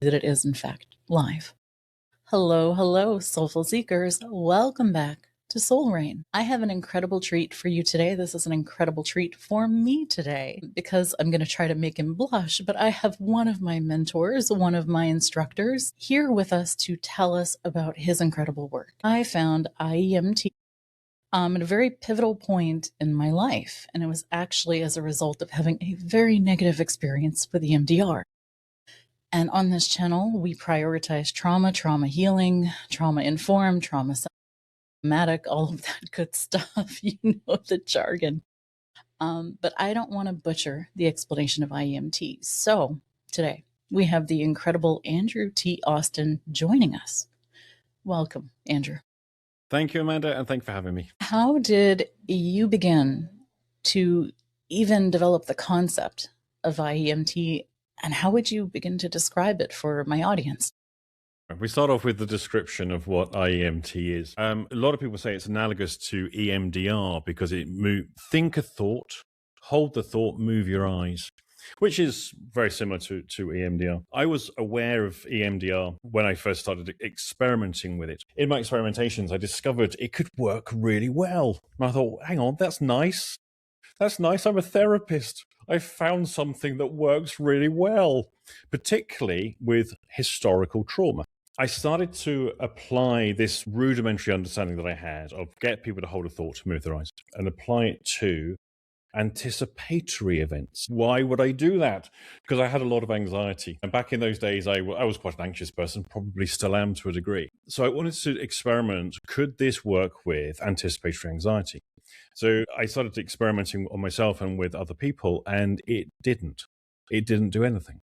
that it is, in fact, live. Hello, hello, Soulful Seekers. Welcome back to Soulreign. I have an incredible treat for you today. This is an incredible treat for me today because I'm going to try to make him blush, but I have one of my mentors, one of my instructors here with us to tell us about his incredible work. I found IEMT at a very pivotal point in my life, and it was actually as a result of having a very negative experience with EMDR. And on this channel, we prioritize trauma, trauma healing, trauma-informed, trauma somatic, all of that good stuff. You know the jargon. But I don't want to butcher the explanation of IEMT. So today, we have the incredible Andrew T. Austin joining us. Welcome, Andrew. Thank you, Amanda, and thank you for having me. How did you begin to even develop the concept of IEMT, and how would you begin to describe it for my audience? We start off with the description of what IEMT is. A lot of people say it's analogous to EMDR because it think a thought, hold the thought, move your eyes, which is very similar to EMDR. I was aware of EMDR when I first started experimenting with it. In my experimentations, I discovered it could work really well. And I thought, hang on, that's nice. That's nice. I'm a therapist. I found something that works really well, particularly with historical trauma. I started to apply this rudimentary understanding that I had of get people to hold a thought, move their eyes, and apply it to anticipatory events. Why would I do that? Because I had a lot of anxiety. And back in those days, I was quite an anxious person, probably still am to a degree. So I wanted to experiment, could this work with anticipatory anxiety? So I started experimenting on myself and with other people, and it didn't. It didn't do anything.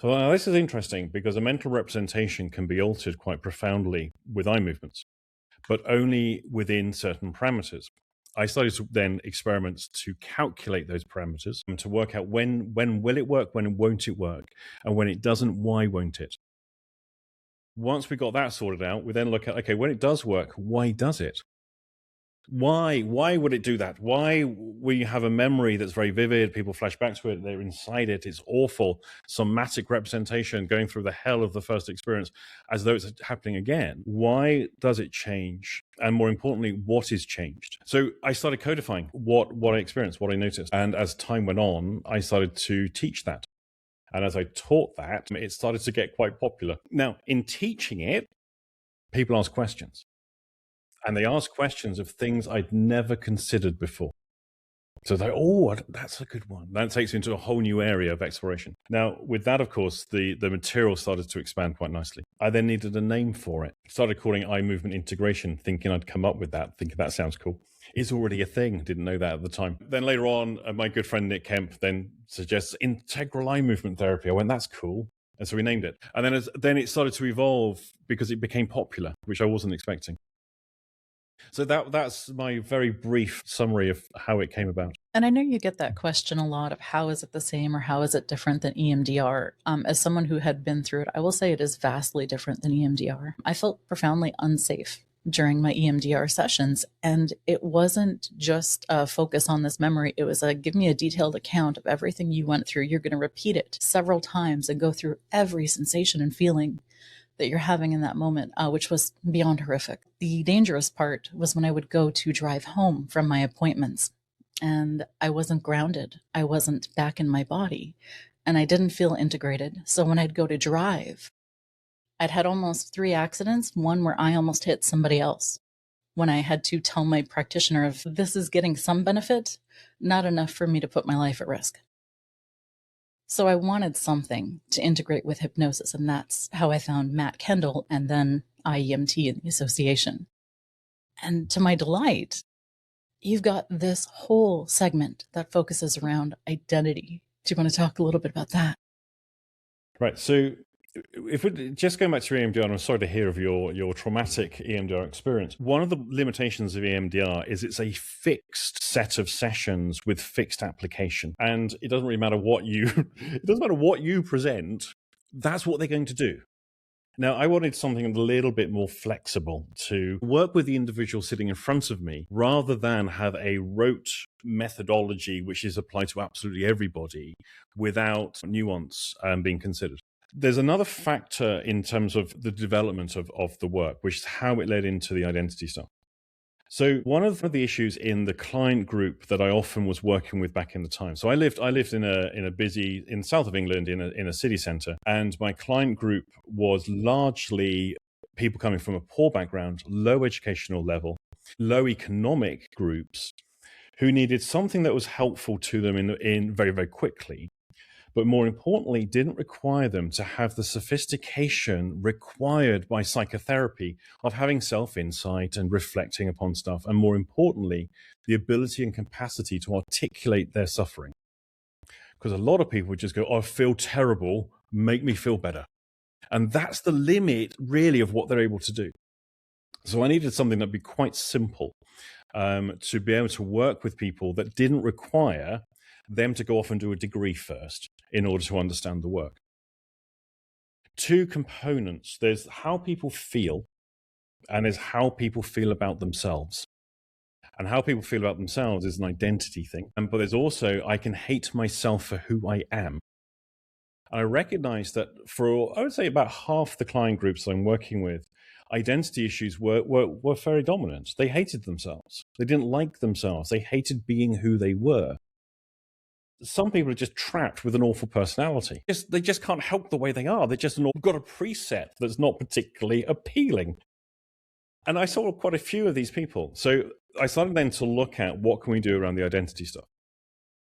So now this is interesting because a mental representation can be altered quite profoundly with eye movements, but only within certain parameters. I started to then experiment to calculate those parameters and to work out when will it work, when won't it work, and when it doesn't, why won't it? Once we got that sorted out, we then look at, okay, when it does work, why does it? Why would it do that? Why we have a memory that's very vivid, people flash back to it, they're inside it, it's awful, somatic representation, going through the hell of the first experience as though it's happening again. Why does it change? And more importantly, what is changed? So I started codifying what I experienced, what I noticed. And as time went on, I started to teach that. And as I taught that, it started to get quite popular. Now, in teaching it, people ask questions. And they ask questions of things I'd never considered before. So they're, oh, that's a good one. That takes you into a whole new area of exploration. Now, with that, of course, the material started to expand quite nicely. I then needed a name for it. Started calling eye movement integration, thinking I'd come up with that, thinking that sounds cool. It's already a thing. Didn't know that at the time. Then later on, my good friend Nick Kemp then suggests integral eye movement therapy. I went, that's cool. And so we named it. And then it started to evolve because it became popular, which I wasn't expecting. So that's my very brief summary of how it came about. And I know you get that question a lot of how is it the same or how is it different than EMDR? As someone who had been through it, I will say it is vastly different than EMDR. I felt profoundly unsafe during my EMDR sessions, and it wasn't just a focus on this memory. It was a give me a detailed account of everything you went through. You're going to repeat it several times and go through every sensation and feeling that you're having in that moment, which was beyond horrific. The dangerous part was when I would go to drive home from my appointments and I wasn't grounded. I wasn't back in my body and I didn't feel integrated. So when I'd go to drive, I'd had almost 3 accidents, one where I almost hit somebody else. When I had to tell my practitioner if this is getting some benefit, not enough for me to put my life at risk. So I wanted something to integrate with hypnosis, and that's how I found Matt Kendall and then IEMT and the association. And to my delight, you've got this whole segment that focuses around identity. Do you want to talk a little bit about that? Right. So if we're just going back to EMDR, and I'm sorry to hear of your traumatic EMDR experience. One of the limitations of EMDR is it's a fixed set of sessions with fixed application, and it doesn't really matter what you present. That's what they're going to do. Now, I wanted something a little bit more flexible to work with the individual sitting in front of me rather than have a rote methodology which is applied to absolutely everybody without nuance being considered. There's another factor in terms of the development of the work, which is how it led into the identity stuff. So one of the issues in the client group that I often was working with back in the time. So I lived in a busy in the south of England in a city centre, and my client group was largely people coming from a poor background, low educational level, low economic groups who needed something that was helpful to them in very, very quickly, but more importantly, didn't require them to have the sophistication required by psychotherapy of having self-insight and reflecting upon stuff, and more importantly, the ability and capacity to articulate their suffering. Because a lot of people would just go, oh, I feel terrible, make me feel better. And that's the limit, really, of what they're able to do. So I needed something that'd be quite simple to be able to work with people that didn't require them to go off and do a degree first in order to understand the work. Two components. There's how people feel, and there's how people feel about themselves. And how people feel about themselves is an identity thing. But there's also, I can hate myself for who I am. And I recognize that for, I would say, about half the client groups I'm working with, identity issues were very dominant. They hated themselves. They didn't like themselves. They hated being who they were. Some people are just trapped with an awful personality. They just can't help the way they are. They're just got a preset that's not particularly appealing. And I saw quite a few of these people. So I started then to look at what can we do around the identity stuff.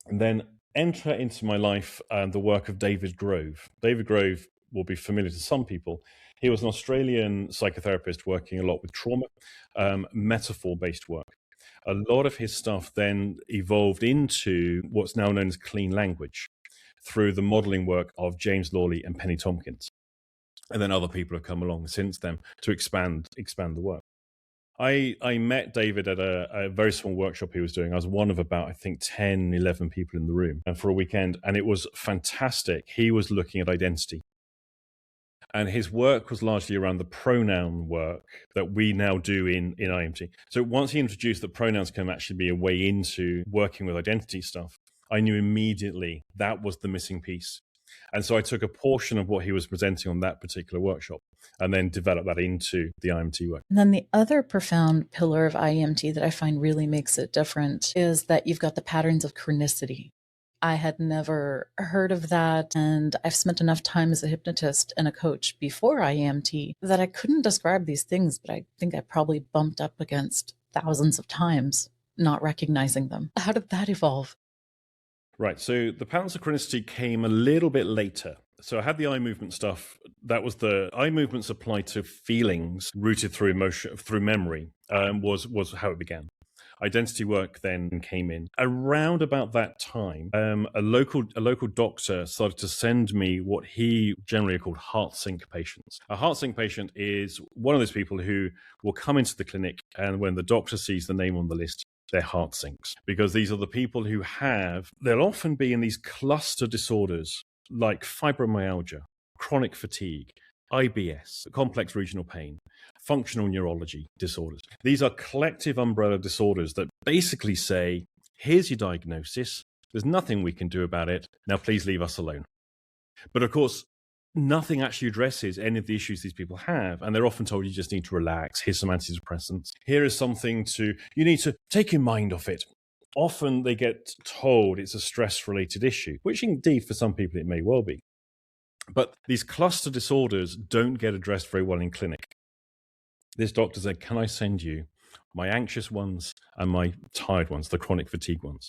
And then enter into my life the work of David Grove. David Grove will be familiar to some people. He was an Australian psychotherapist working a lot with trauma, metaphor-based work. A lot of his stuff then evolved into what's now known as clean language through the modeling work of James Lawley and Penny Tompkins. And then other people have come along since then to expand the work. I met David at a very small workshop he was doing. I was one of about, I think, 10, 11 people in the room and for a weekend, and it was fantastic. He was looking at identity. And his work was largely around the pronoun work that we now do in IEMT. So once he introduced that pronouns can actually be a way into working with identity stuff, I knew immediately that was the missing piece. And so I took a portion of what he was presenting on that particular workshop and then developed that into the IEMT work. And then the other profound pillar of IEMT that I find really makes it different is that you've got the patterns of chronicity. I had never heard of that, and I've spent enough time as a hypnotist and a coach before IEMT that I couldn't describe these things, but I think I probably bumped up against thousands of times not recognizing them. How did that evolve? Right, so the patterns of chronicity came a little bit later. So I had the eye movement stuff. That was the eye movements applied to feelings rooted through emotion, through memory, was how it began. Identity work then came in. Around about that time, a local doctor started to send me what he generally called heart sync patients. A heart sync patient is one of those people who will come into the clinic, and when the doctor sees the name on the list, their heart sinks. Because these are the people who they'll often be in these cluster disorders like fibromyalgia, chronic fatigue, IBS, complex regional pain, functional neurology disorders. These are collective umbrella disorders that basically say, here's your diagnosis, there's nothing we can do about it, now please leave us alone. But of course, nothing actually addresses any of the issues these people have, and they're often told you just need to relax, here's some antidepressants, here is something you need to take your mind off it. Often they get told it's a stress-related issue, which indeed for some people it may well be. But these cluster disorders don't get addressed very well in clinic. This doctor said, can I send you my anxious ones and my tired ones, the chronic fatigue ones?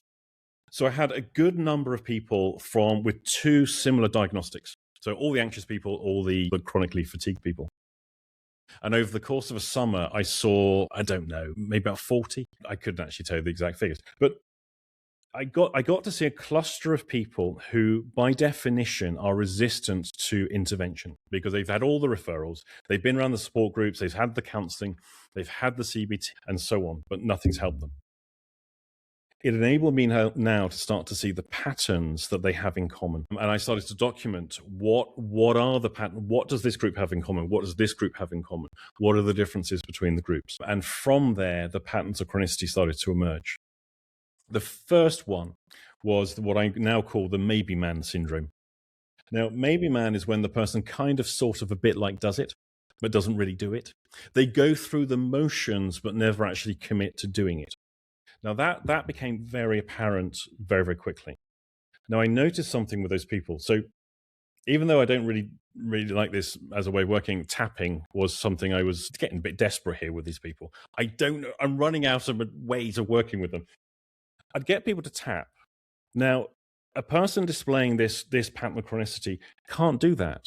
So I had a good number of people with two similar diagnostics. So all the anxious people, all the chronically fatigued people. And over the course of a summer, I saw, I don't know, maybe about 40. I couldn't actually tell you the exact figures. But I got to see a cluster of people who, by definition, are resistant to intervention because they've had all the referrals, they've been around the support groups, they've had the counseling, they've had the CBT, and so on, but nothing's helped them. It enabled me now to start to see the patterns that they have in common. And I started to document what are the patterns, what does this group have in common? What does this group have in common? What are the differences between the groups? And from there, the patterns of chronicity started to emerge. The first one was what I now call the maybe man syndrome. Now, maybe man is when the person kind of sort of a bit like does it, but doesn't really do it. They go through the motions, but never actually commit to doing it. Now, that became very apparent very, very quickly. Now, I noticed something with those people. So even though I don't really like this as a way of working, tapping was something I was getting a bit desperate here with these people. I don't know. I'm running out of ways of working with them. I'd get people to tap. Now, a person displaying this pattern of chronicity can't do that.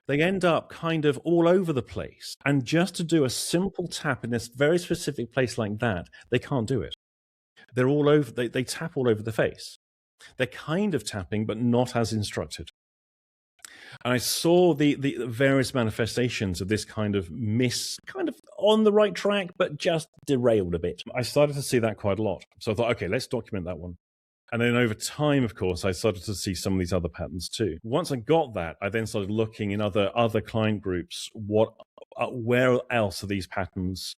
They end up kind of all over the place. And just to do a simple tap in this very specific place like that, they can't do it. They're all over, they tap all over the face. They're kind of tapping, but not as instructed. And I saw the various manifestations of this kind of on the right track, but just derailed a bit. I started to see that quite a lot. So I thought, okay, let's document that one. And then over time, of course, I started to see some of these other patterns too. Once I got that, I then started looking in other client groups, where else are these patterns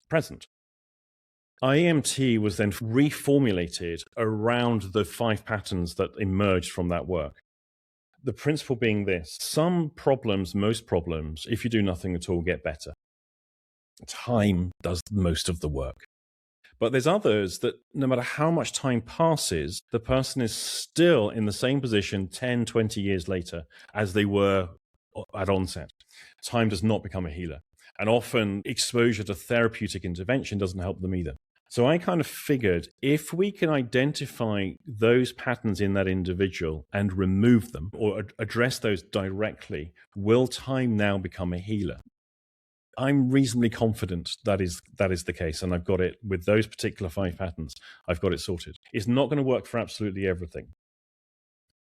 present? IEMT was then reformulated around the 5 patterns that emerged from that work. The principle being this: some problems, most problems, if you do nothing at all, get better. Time does most of the work. But there's others that no matter how much time passes, the person is still in the same position 10, 20 years later as they were at onset. Time does not become a healer. And often exposure to therapeutic intervention doesn't help them either. So I kind of figured if we can identify those patterns in that individual and remove them or address those directly, will time now become a healer? I'm reasonably confident that is the case, and I've got it with those particular 5 patterns. I've got it sorted. It's not going to work for absolutely everything.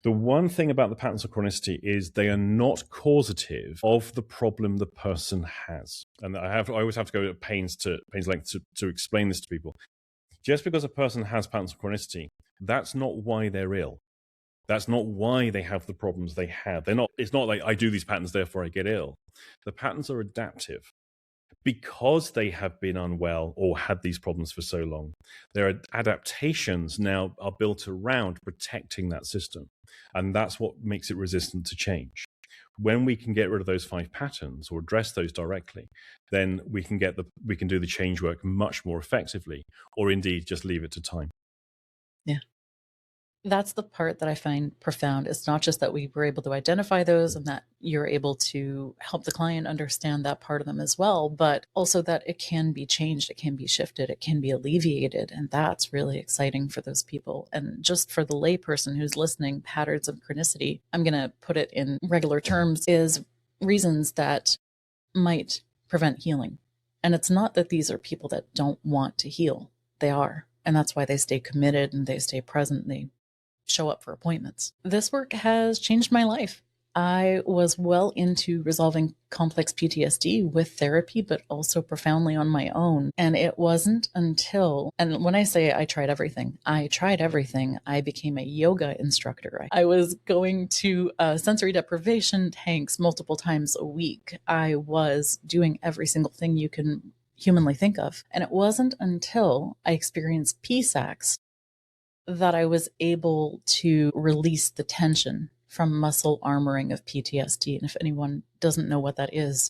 The one thing about the patterns of chronicity is they are not causative of the problem the person has. And I always have to go to pains length to explain this to people. Just because a person has patterns of chronicity, that's not why they're ill. That's not why they have the problems they have. It's not like I do these patterns, therefore I get ill. The patterns are adaptive. Because they have been unwell or had these problems for so long, their adaptations now are built around protecting that system. And that's what makes it resistant to change. When we can get rid of those 5 patterns or address those directly, then we can do the change work much more effectively, or indeed just leave it to time. Yeah. That's the part that I find profound. It's not just that we were able to identify those and that you're able to help the client understand that part of them as well, but also that it can be changed, it can be shifted, it can be alleviated. And that's really exciting for those people. And just for the layperson who's listening, patterns of chronicity, I'm going to put it in regular terms, is reasons that might prevent healing. And it's not that these are people that don't want to heal. They are. And that's why they stay committed and they stay present. They show up for appointments. This work has changed my life. I was well into resolving complex PTSD with therapy, but also profoundly on my own. And it wasn't until, and when I say I tried everything, I became a yoga instructor. I was going to sensory deprivation tanks multiple times a week. I was doing every single thing you can humanly think of. And it wasn't until I experienced PSACs that I was able to release the tension from muscle armoring of PTSD. And if anyone doesn't know what that is,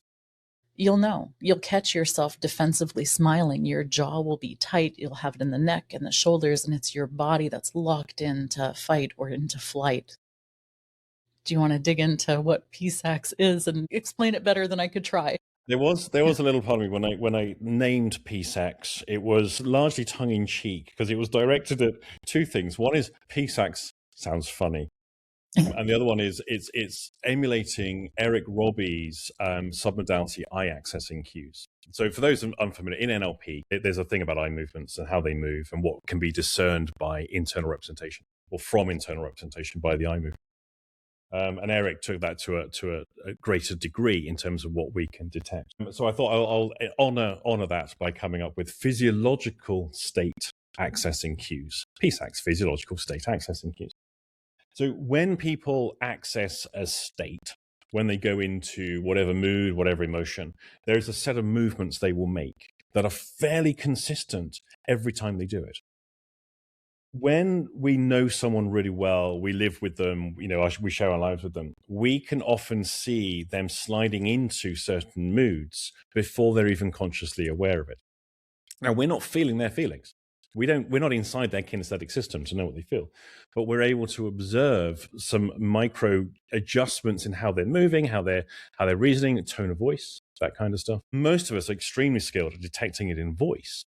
you'll know. You'll catch yourself defensively smiling. Your jaw will be tight. You'll have it in the neck and the shoulders, and it's your body that's locked into fight or into flight. Do you want to dig into what PSACs is and explain it better than I could try? There was a little part of me when I named PSACs, it was largely tongue in cheek because it was directed at 2 things. One is PSACs sounds funny, and the other one is it's emulating Eric Robbie's submodality eye accessing cues. So for those unfamiliar, in NLP, there's a thing about eye movements and how they move and what can be discerned by internal representation or from internal representation by the eye movement. And Eric took that to a greater degree in terms of what we can detect. So I thought I'll honor that by coming up with physiological state accessing cues. PSACs, physiological state accessing cues. So when people access a state, when they go into whatever mood, whatever emotion, there's a set of movements they will make that are fairly consistent every time they do it. when we know someone really well, we live with them, we share our lives with them, we can often see them sliding into certain moods before they're even consciously aware of it. Now, we're not feeling their feelings. We're not inside their kinesthetic system to know what they feel, but we're able to observe some micro adjustments in how they're moving, how they're reasoning, tone of voice, that kind of stuff. Most of us are extremely skilled at detecting it in voice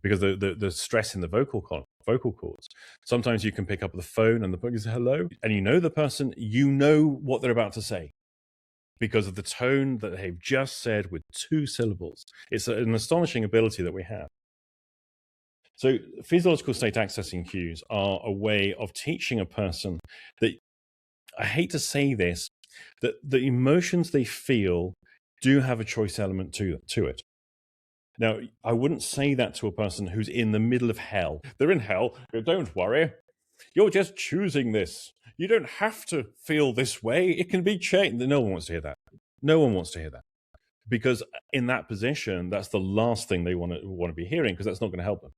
because the stress in the vocal cords. Sometimes you can pick up the phone and the person says hello, and you know the person, you know what they're about to say because of the tone that they've just said with 2 syllables. It's an astonishing ability that we have. So physiological state accessing cues are a way of teaching a person that, I hate to say this, that the emotions they feel do have a choice element to it. Now, I wouldn't say that to a person who's in the middle of hell. They're in hell. Don't worry. You're just choosing this. You don't have to feel this way. It can be changed. No one wants to hear that. No one wants to hear that. Because in that position, that's the last thing they want to be hearing, because that's not going to help them.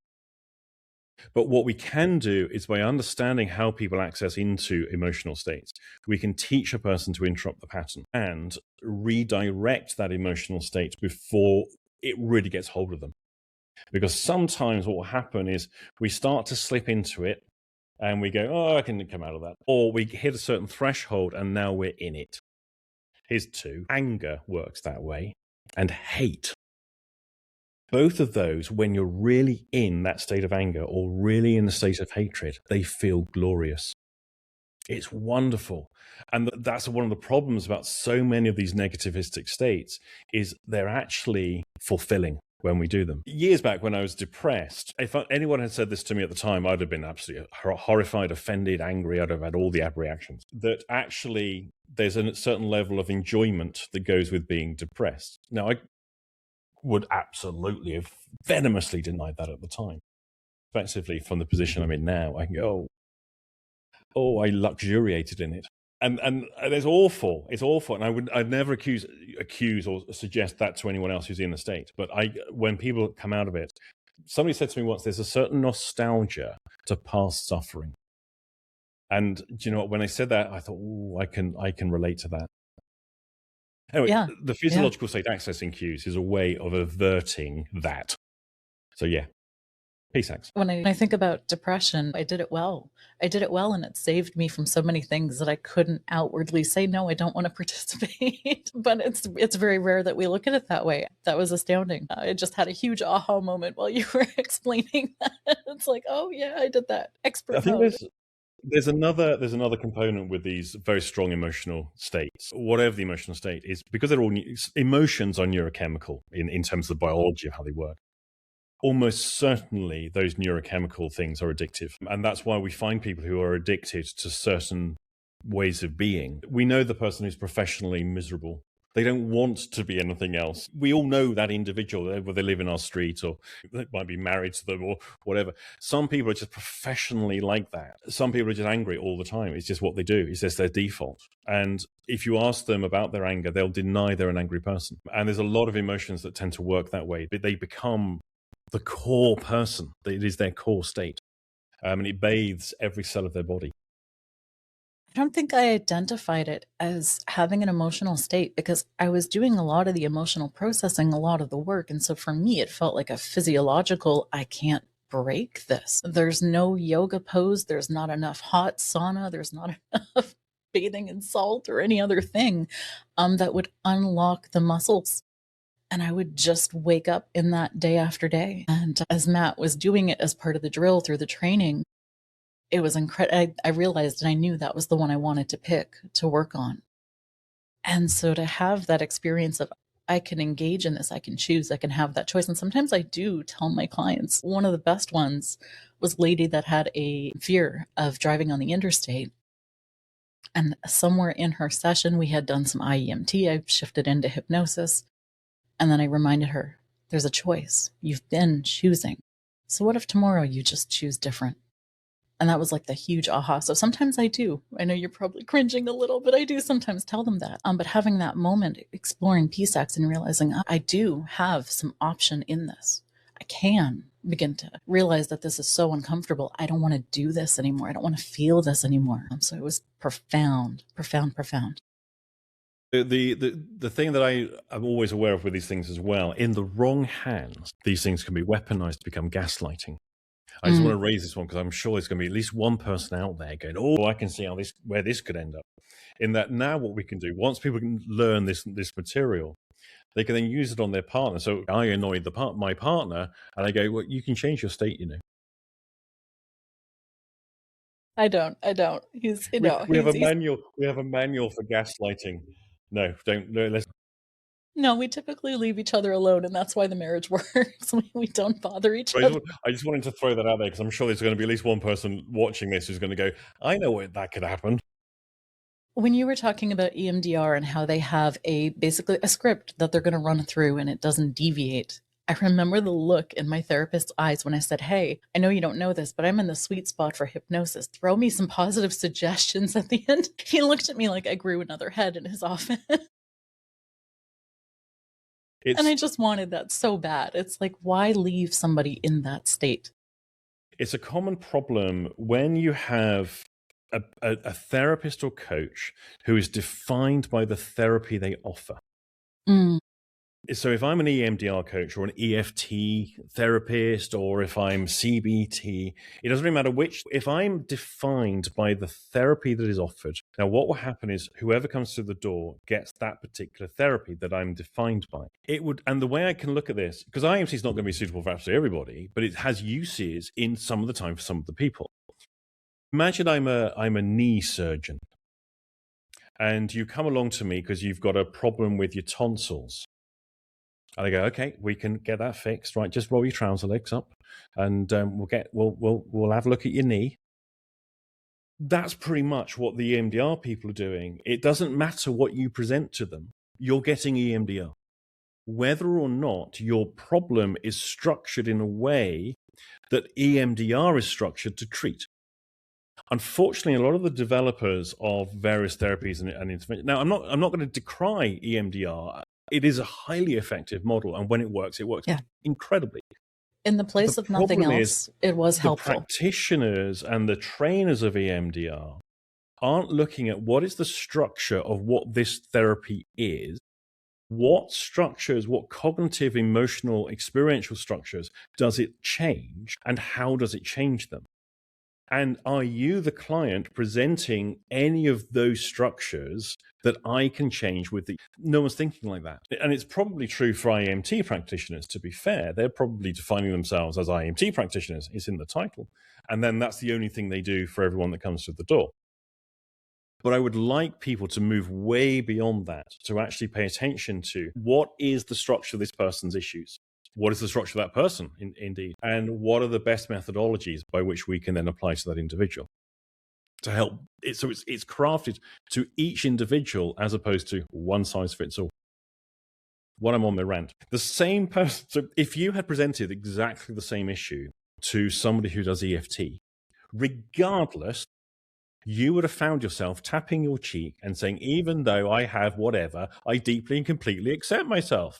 But what we can do is, by understanding how people access into emotional states, we can teach a person to interrupt the pattern and redirect that emotional state before it really gets hold of them. Because sometimes what will happen is we start to slip into it and we go, oh, I can come out of that. Or we hit a certain threshold and now we're in it. Here's 2. Anger works that way, and hate. Both of those, when you're really in that state of anger or really in the state of hatred, they feel glorious. It's wonderful. And that's one of the problems about so many of these negativistic states, is they're actually fulfilling when we do them. Years back when I was depressed, if anyone had said this to me at the time, I'd have been absolutely horrified, offended, angry. I'd have had all the reactions. That actually there's a certain level of enjoyment that goes with being depressed. Now, I would absolutely have venomously denied that at the time. Effectively, from the position I'm in now, I can go, oh, I luxuriated in it. And it's awful. It's awful. And I'd never accuse or suggest that to anyone else who's in the state. But when people come out of it, somebody said to me once, there's a certain nostalgia to past suffering. And do you know what? When they said that, I thought, oh, I can relate to that. Anyway, the physiological state accessing cues is a way of averting that. So yeah. Peace, Axe. When I think about depression, I did it well. And it saved me from so many things that I couldn't outwardly say, no, I don't want to participate. But it's very rare that we look at it that way. That was astounding. I just had a huge aha moment while you were explaining that. It's like, oh yeah, I did that. Expert. I think there's another component with these very strong emotional states. Whatever the emotional state is, because they're all emotions are neurochemical in terms of the biology of how they work. Almost certainly those neurochemical things are addictive. And that's why we find people who are addicted to certain ways of being. We know the person who's professionally miserable. They don't want to be anything else. We all know that individual, whether they live in our street or they might be married to them or whatever. Some people are just professionally like that. Some people are just angry all the time. It's just what they do. It's just their default. And if you ask them about their anger, they'll deny they're an angry person. And there's a lot of emotions that tend to work that way. They become the core person. It is their core state. And it bathes every cell of their body. I don't think I identified it as having an emotional state because I was doing a lot of the emotional processing, a lot of the work. And so for me, it felt like a physiological, I can't break this. There's no yoga pose. There's not enough hot sauna. There's not enough bathing in salt or any other thing that would unlock the muscles. And I would just wake up in that day after day. And as Matt was doing it as part of the drill through the training, it was incredible. I realized and I knew that was the one I wanted to pick to work on. And so to have that experience of I can engage in this, I can choose, I can have that choice. And sometimes I do tell my clients, one of the best ones was a lady that had a fear of driving on the interstate. And somewhere in her session, we had done some IEMT. I shifted into hypnosis. And then I reminded her, there's a choice. You've been choosing. So what if tomorrow you just choose different? And that was like the huge aha. So sometimes I do. I know you're probably cringing a little, but I do sometimes tell them that. But having that moment, exploring PSACs and realizing I do have some option in this. I can begin to realize that this is so uncomfortable. I don't want to do this anymore. I don't want to feel this anymore. So it was profound. The thing that I'm always aware of with these things as well, in the wrong hands, these things can be weaponized to become gaslighting. I just want to raise this one because I'm sure there's going to be at least one person out there going, oh, I can see where this could end up. In that now what we can do, once people can learn this material, they can then use it on their partner. So I annoyed my partner, and I go, well, you can change your state, you know. I don't. We have a manual. We have a manual for gaslighting. No, don't. No, let's. No, we typically leave each other alone, and that's why the marriage works. We don't bother each other. I just wanted to throw that out there because I'm sure there's going to be at least one person watching this who's going to go, I know what that could happen. When you were talking about EMDR and how they have basically a script that they're going to run through and it doesn't deviate, I remember the look in my therapist's eyes when I said, hey, I know you don't know this, but I'm in the sweet spot for hypnosis. Throw me some positive suggestions at the end. He looked at me like I grew another head in his office. And I just wanted that so bad. It's like, why leave somebody in that state? It's a common problem when you have a therapist or coach who is defined by the therapy they offer. So if I'm an EMDR coach or an EFT therapist, or if I'm CBT, it doesn't really matter which. If I'm defined by the therapy that is offered, now what will happen is whoever comes through the door gets that particular therapy that I'm defined by. And the way I can look at this, because IEMT is not going to be suitable for absolutely everybody, but it has uses in some of the time for some of the people. Imagine I'm a knee surgeon, and you come along to me because you've got a problem with your tonsils. And I go, okay, we can get that fixed, right? Just roll your trouser legs up, and we'll have a look at your knee. That's pretty much what the EMDR people are doing. It doesn't matter what you present to them; you're getting EMDR, whether or not your problem is structured in a way that EMDR is structured to treat. Unfortunately, a lot of the developers of various therapies and interventions. Now, I'm not going to decry EMDR. It is a highly effective model, and when it works incredibly. In the place of nothing else, it was helpful. The practitioners and the trainers of EMDR aren't looking at what is the structure of what this therapy is, what structures, what cognitive, emotional, experiential structures does it change, and how does it change them? And are you, the client, presenting any of those structures that I can change with the... No one's thinking like that. And it's probably true for IEMT practitioners, to be fair. They're probably defining themselves as IEMT practitioners. It's in the title. And then that's the only thing they do for everyone that comes through the door. But I would like people to move way beyond that, to actually pay attention to what is the structure of this person's issues. What is the structure of that person, indeed? And what are the best methodologies by which we can then apply to that individual to help? So it's crafted to each individual as opposed to one size fits all. When I'm on my rant, the same person. So if you had presented exactly the same issue to somebody who does EFT, regardless, you would have found yourself tapping your cheek and saying, even though I have whatever, I deeply and completely accept myself.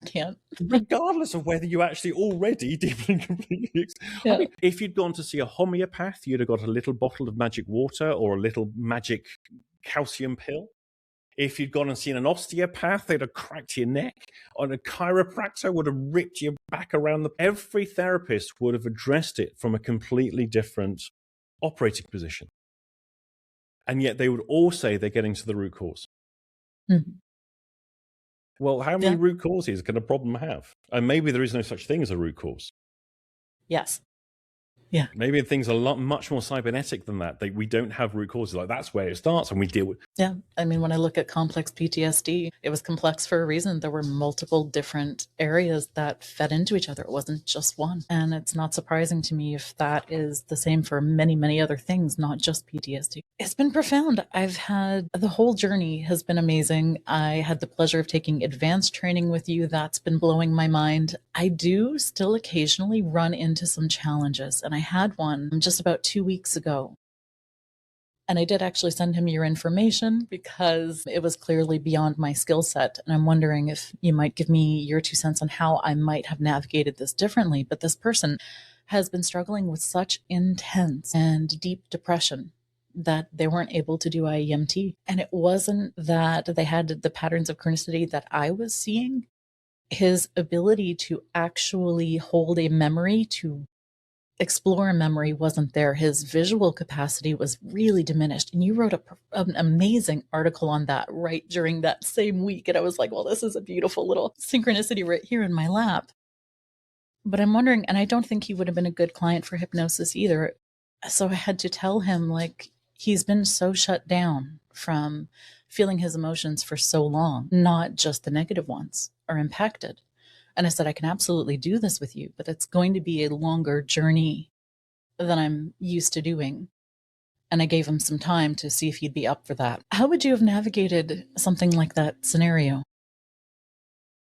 Can't. Regardless of whether you actually already deeply and completely... I mean, if you'd gone to see a homeopath, you'd have got a little bottle of magic water or a little magic calcium pill. If you'd gone and seen an osteopath, they'd have cracked your neck. Or a chiropractor would have ripped your back around Every therapist would have addressed it from a completely different operating position. And yet they would all say they're getting to the root cause. Mm-hmm. Well, how many root causes can a problem have? And maybe there is no such thing as a root cause. Yes. Yeah. Maybe things are much more cybernetic than that. We don't have root causes. Like that's where it starts, and we deal with. Yeah. I mean, when I look at complex PTSD, it was complex for a reason. There were multiple different areas that fed into each other. It wasn't just one. And it's not surprising to me if that is the same for many, many other things, not just PTSD. It's been profound. The whole journey has been amazing. I had the pleasure of taking advanced training with you. That's been blowing my mind. I do still occasionally run into some challenges, and I had one just about 2 weeks ago. And I did actually send him your information because it was clearly beyond my skill set. And I'm wondering if you might give me your 2 cents on how I might have navigated this differently. But this person has been struggling with such intense and deep depression that they weren't able to do IEMT. And it wasn't that they had the patterns of chronicity that I was seeing. His ability to actually hold a memory, to explore memory, wasn't there. His visual capacity was really diminished. And you wrote an amazing article on that right during that same week. And I was like, well, this is a beautiful little synchronicity right here in my lap. But I'm wondering, and I don't think he would have been a good client for hypnosis either. So I had to tell him, like, he's been so shut down from feeling his emotions for so long, not just the negative ones are impacted. And I said, I can absolutely do this with you, but it's going to be a longer journey than I'm used to doing. And I gave him some time to see if he'd be up for that. How would you have navigated something like that scenario?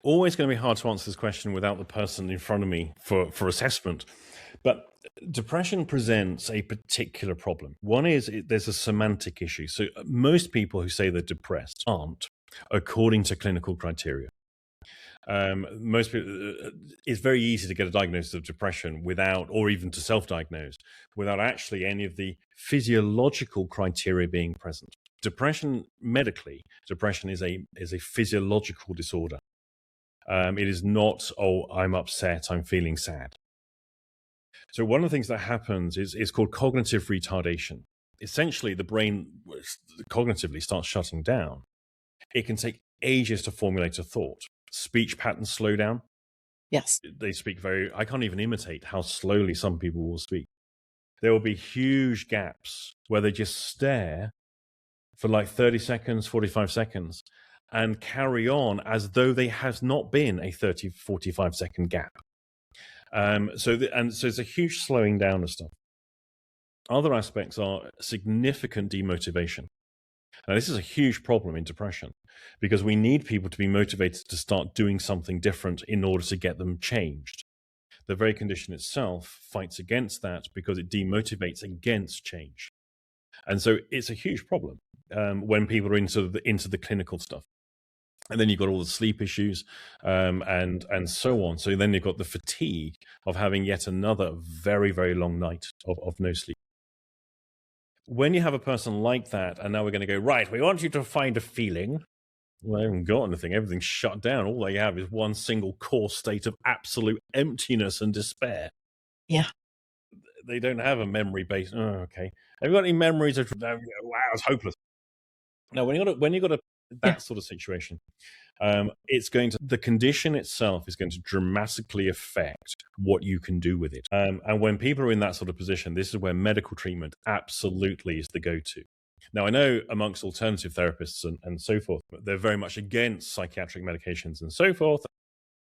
Always going to be hard to answer this question without the person in front of me for assessment. But depression presents a particular problem. One is there's a semantic issue. So most people who say they're depressed aren't, according to clinical criteria. Most people, it's very easy to get a diagnosis of depression without, or even to self-diagnose, without actually any of the physiological criteria being present. Depression, medically, depression is a physiological disorder. It is not, oh, I'm upset, I'm feeling sad. So one of the things that happens is called cognitive retardation. Essentially, the brain cognitively starts shutting down. It can take ages to formulate a thought. Speech patterns slow down. Yes. They speak I can't even imitate how slowly some people will speak. There will be huge gaps where they just stare for like 30 seconds, 45 seconds, and carry on as though there has not been a 30, 45 second gap. So it's a huge slowing down of stuff. Other aspects are significant demotivation. Now, this is a huge problem in depression because we need people to be motivated to start doing something different in order to get them changed. The very condition itself fights against that because it demotivates against change. And so it's a huge problem when people are into the clinical stuff. And then you've got all the sleep issues and so on. So then you've got the fatigue of having yet another very, very long night of no sleep. When you have a person like that, and now we're going to go, right, we want you to find a feeling. Well, they haven't got anything. Everything's shut down. All they have is one single core state of absolute emptiness and despair. Yeah. They don't have a memory base. Oh, okay. Have you got any memories of, wow, it's hopeless. Now, when you've got that sort of situation, the condition itself is going to dramatically affect what you can do with it. And when people are in that sort of position, this is where medical treatment absolutely is the go-to. Now, I know amongst alternative therapists and so forth, they're very much against psychiatric medications and so forth.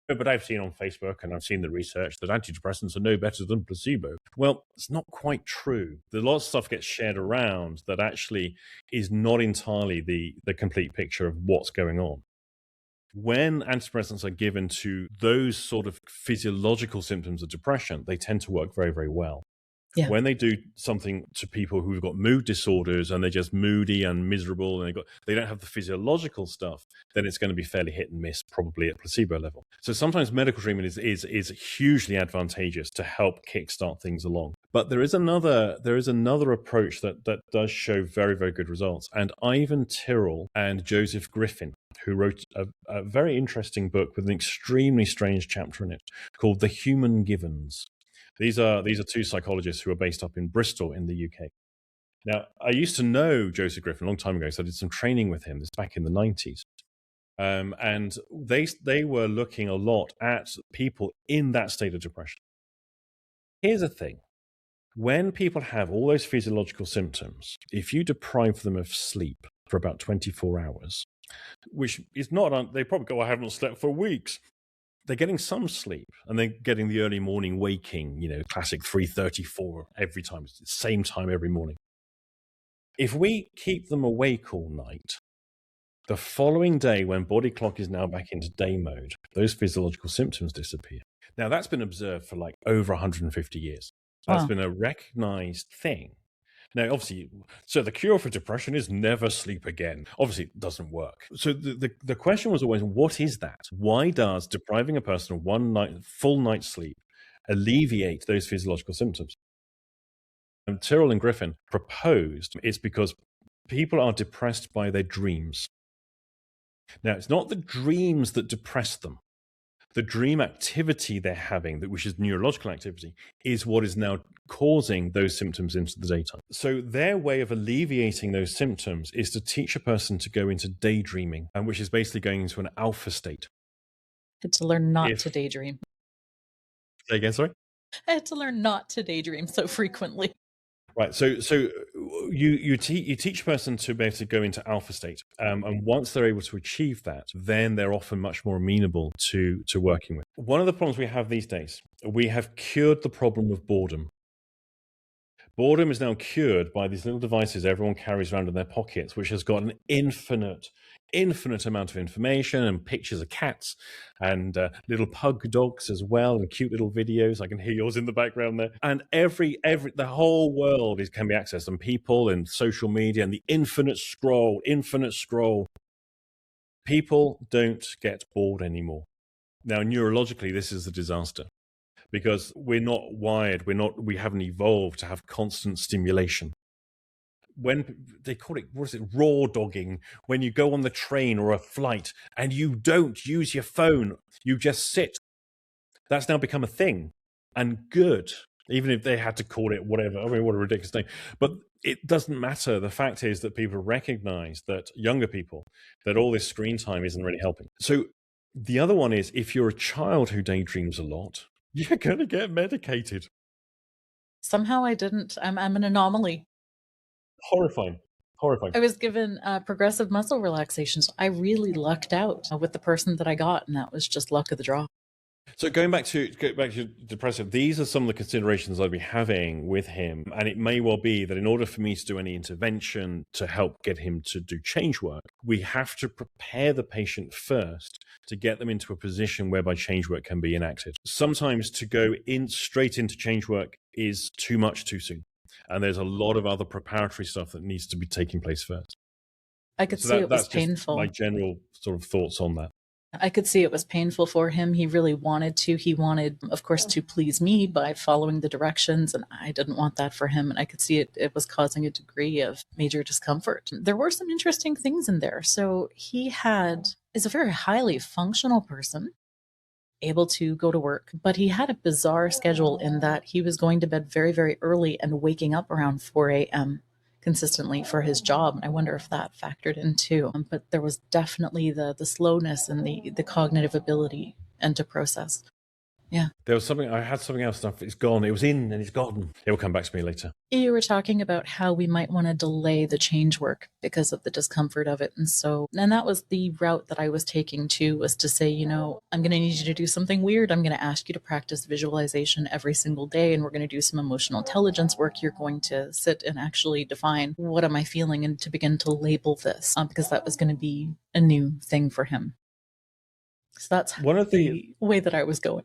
But I've seen on Facebook and I've seen the research that antidepressants are no better than placebo. Well, it's not quite true. A lot of stuff gets shared around that actually is not entirely the complete picture of what's going on. When antidepressants are given to those sort of physiological symptoms of depression, they tend to work very, very well. Yeah. When they do something to people who've got mood disorders and they're just moody and miserable and they don't have the physiological stuff, then it's going to be fairly hit and miss, probably at placebo level. So sometimes medical treatment is hugely advantageous to help kickstart things along. But there is another approach that does show very, very good results. And Ivan Tyrrell and Joseph Griffin, who wrote a very interesting book with an extremely strange chapter in it called The Human Givens. These are two psychologists who are based up in Bristol in the UK. Now, I used to know Joseph Griffin a long time ago, so I did some training with him. This back in the 90s. And they were looking a lot at people in that state of depression. Here's the thing. When people have all those physiological symptoms, if you deprive them of sleep for about 24 hours, which is not, they probably go, I haven't slept for weeks. They're getting some sleep and they're getting the early morning waking, classic 3:34 every time. It's the same time every morning. If we keep them awake all night, the following day when body clock is now back into day mode, those physiological symptoms disappear. Now, that's been observed for like over 150 years. That's been a recognized thing Now, obviously, so the cure for depression is never sleep again. Obviously, it doesn't work. So the question was always, what is that? Why does depriving a person of full night's sleep alleviate those physiological symptoms? And Tyrrell and Griffin proposed it's because people are depressed by their dreams. Now, it's not the dreams that depress them. The dream activity they're having, which is neurological activity, is what is now causing those symptoms into the daytime. So their way of alleviating those symptoms is to teach a person to go into daydreaming, and which is basically going into an alpha state. I had to learn not to daydream. Say again, sorry? I had to learn not to daydream so frequently. Right. So you teach a person to be able to go into alpha state, and once they're able to achieve that, then they're often much more amenable to working with. One of the problems we have these days, we have cured the problem of boredom. Boredom is now cured by these little devices everyone carries around in their pockets, which has got an infinite amount of information and pictures of cats and little pug dogs as well, and cute little videos. I can hear yours in the background there. And the whole world can be accessed, and people and social media and the infinite scroll. People don't get bored anymore. Now, neurologically, this is a disaster, because we're not wired, we haven't evolved to have constant stimulation. When they call it, raw dogging, when you go on the train or a flight and you don't use your phone, you just sit. That's now become a thing, and good, even if they had to call it whatever. I mean, what a ridiculous thing. But it doesn't matter. The fact is that people recognize, that younger people, that all this screen time isn't really helping. So the other one is, if you're a child who daydreams a lot, you're going to get medicated. Somehow I didn't. I'm an anomaly. Horrifying. I was given progressive muscle relaxations. I really lucked out with the person that I got, and that was just luck of the draw. So going back to depressive, these are some of the considerations I'd be having with him. And it may well be that in order for me to do any intervention to help get him to do change work, we have to prepare the patient first to get them into a position whereby change work can be enacted. Sometimes to go straight into change work is too much too soon. And there's a lot of other preparatory stuff that needs to be taking place first. I could see it was painful. My general sort of thoughts on that. I could see it was painful for him. He really wanted to. He wanted, of course, to please me by following the directions, and I didn't want that for him. And I could see it was causing a degree of major discomfort. There were some interesting things in there. So is a very highly functional person, able to go to work, but he had a bizarre schedule in that he was going to bed very, very early and waking up around 4 a.m. consistently for his job. And I wonder if that factored in too. But there was definitely the slowness and the cognitive ability and to process. Yeah. There was I had something else. It's gone. It was in and it's gone. It will come back to me later. You were talking about how we might want to delay the change work because of the discomfort of it. And that was the route that I was taking too, was to say, I'm going to need you to do something weird. I'm going to ask you to practice visualization every single day. And we're going to do some emotional intelligence work. You're going to sit and actually define, what am I feeling? And to begin to label this, because that was going to be a new thing for him. So that's one of the way that I was going.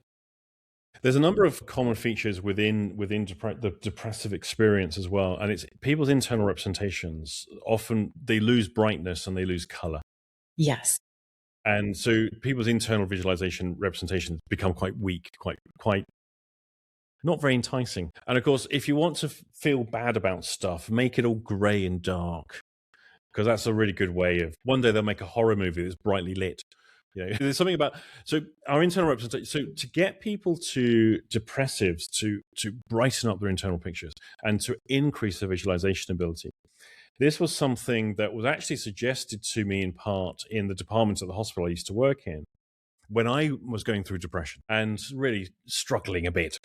There's a number of common features within the depressive experience as well, and it's people's internal representations. Often they lose brightness and they lose color. Yes. And so people's internal visualization representations become quite weak, quite not very enticing. And of course, if you want to feel bad about stuff, make it all gray and dark, because that's a really good way of, one day they'll make a horror movie that's brightly lit. There's something about, so our internal representation, so to get people depressives to brighten up their internal pictures and to increase their visualization ability. This was something that was actually suggested to me in part in the department at the hospital I used to work in when I was going through depression and really struggling a bit.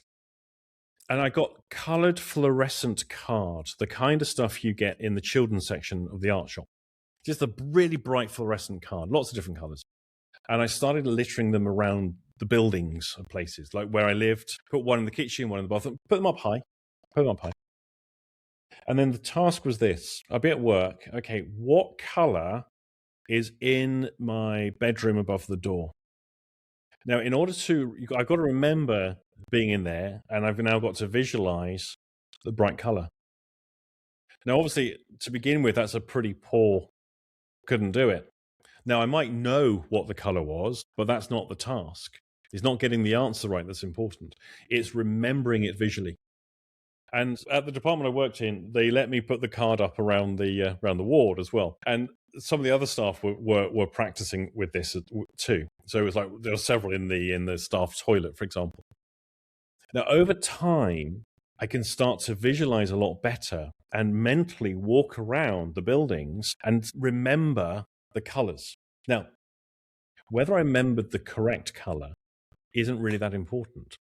And I got colored fluorescent cards, the kind of stuff you get in the children's section of the art shop. Just a really bright fluorescent card, lots of different colors. And I started littering them around the buildings and places, like where I lived, put one in the kitchen, one in the bathroom, put them up high. And then the task was this. I'd be at work. Okay, what color is in my bedroom above the door? Now, in order to, I've got to remember being in there, and I've now got to visualize the bright color. Now, obviously, to begin with, that's a pretty poor, couldn't do it. Now, I might know what the color was, but that's not the task. It's not getting the answer right that's important. It's remembering it visually. And at the department I worked in, they let me put the card up around the ward as well. And some of the other staff were practicing with this too. So it was like there were several in the staff toilet, for example. Now, over time, I can start to visualize a lot better and mentally walk around the buildings and remember the colors. Now, whether I remembered the correct color isn't really that important,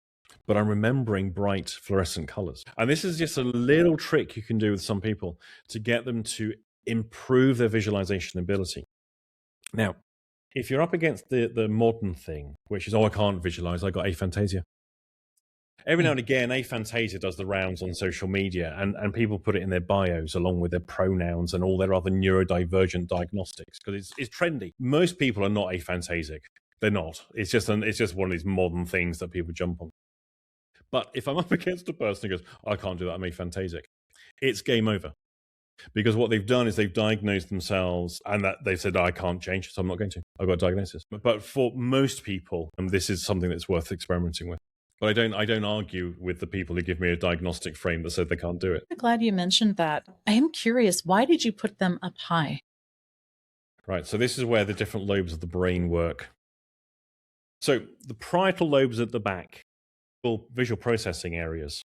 but I'm remembering bright fluorescent colors. And this is just a little trick you can do with some people to get them to improve their visualization ability. Now, if you're up against the modern thing, which is, I can't visualize, I got aphantasia. Every now and again, aphantasia does the rounds on social media, and people put it in their bios along with their pronouns and all their other neurodivergent diagnostics because it's trendy. Most people are not aphantasic. They're not. It's just one of these modern things that people jump on. But if I'm up against a person who goes, I can't do that, I'm aphantasic, it's game over. Because what they've done is they've diagnosed themselves and that they've said, I can't change, so I'm not going to. I've got a diagnosis. But for most people, this is something that's worth experimenting with. But I don't argue with the people who give me a diagnostic frame that said they can't do it. I'm glad you mentioned that. I am curious, why did you put them up high? Right, so this is where the different lobes of the brain work. So the parietal lobes at the back, visual processing areas,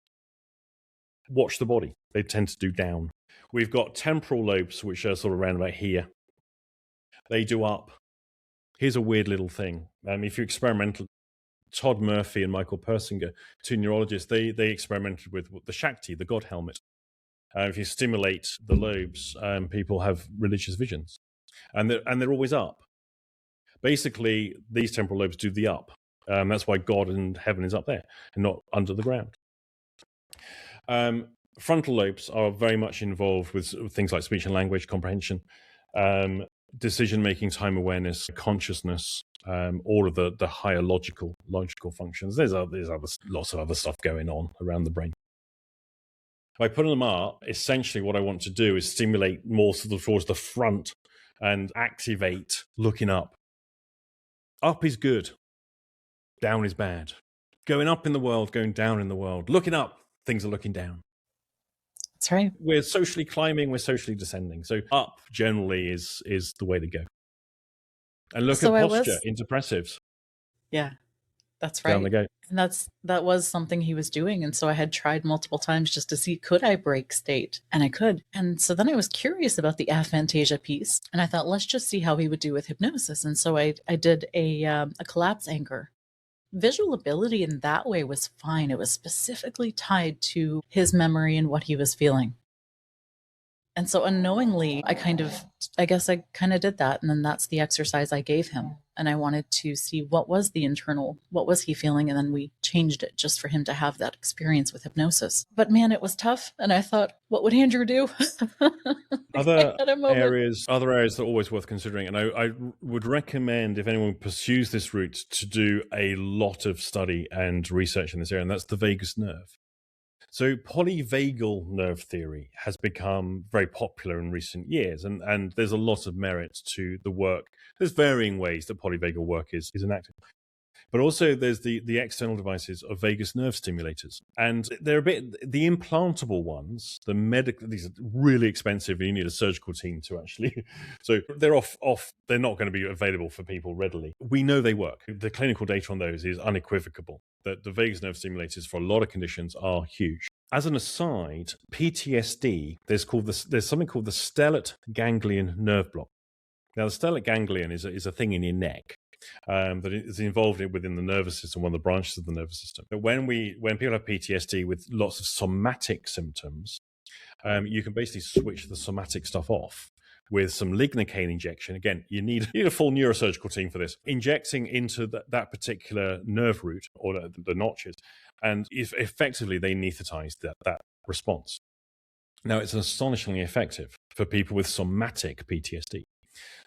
watch the body. They tend to do down. We've got temporal lobes, which are sort of around about here. They do up. Here's a weird little thing. If you experimental, Todd Murphy and Michael Persinger, two neurologists, they experimented with the Shakti, the God helmet. If you stimulate the lobes, people have religious visions. And they're always up. Basically, these temporal lobes do the up. That's why God and heaven is up there and not under the ground. Frontal lobes are very much involved with things like speech and language comprehension, decision-making, time awareness, consciousness, all of the higher logical functions. There's lots of other stuff going on around the brain. By putting them up, essentially what I want to do is stimulate more sort of towards the front and activate looking up. Up is good. Down is bad. Going up in the world, going down in the world. Looking up, things are looking down. That's right. We're socially climbing, we're socially descending. So up generally is the way to go. And look at posture in depressives. Yeah, that's right. Down they go. And that was something he was doing. And so I had tried multiple times just to see, could I break state? And I could. And so then I was curious about the aphantasia piece. And I thought, let's just see how he would do with hypnosis. And so I did a collapse anchor. Visual ability in that way was fine. It was specifically tied to his memory and what he was feeling. And so unknowingly, I kind of did that. And then that's the exercise I gave him. And I wanted to see what was he feeling? And then we changed it just for him to have that experience with hypnosis. But man, it was tough. And I thought, what would Andrew do? Other areas that are always worth considering. And I would recommend, if anyone pursues this route, to do a lot of study and research in this area. And that's the vagus nerve. So polyvagal nerve theory has become very popular in recent years, and there's a lot of merit to the work. There's varying ways that polyvagal work is enacted. But also there's the external devices of vagus nerve stimulators. And they're the implantable ones, these are really expensive. You need a surgical team to actually, so they're they're not going to be available for people readily. We know they work. The clinical data on those is unequivocal. That the vagus nerve stimulators for a lot of conditions are huge. As an aside, PTSD, there's something called the stellate ganglion nerve block. Now, the stellate ganglion is a thing in your neck that is involved within the nervous system, one of the branches of the nervous system. But when people have PTSD with lots of somatic symptoms, you can basically switch the somatic stuff off with some lignocaine injection. Again, you need a full neurosurgical team for this. Injecting into that particular nerve root or the notches, and effectively they anesthetize that response. Now, it's astonishingly effective for people with somatic PTSD.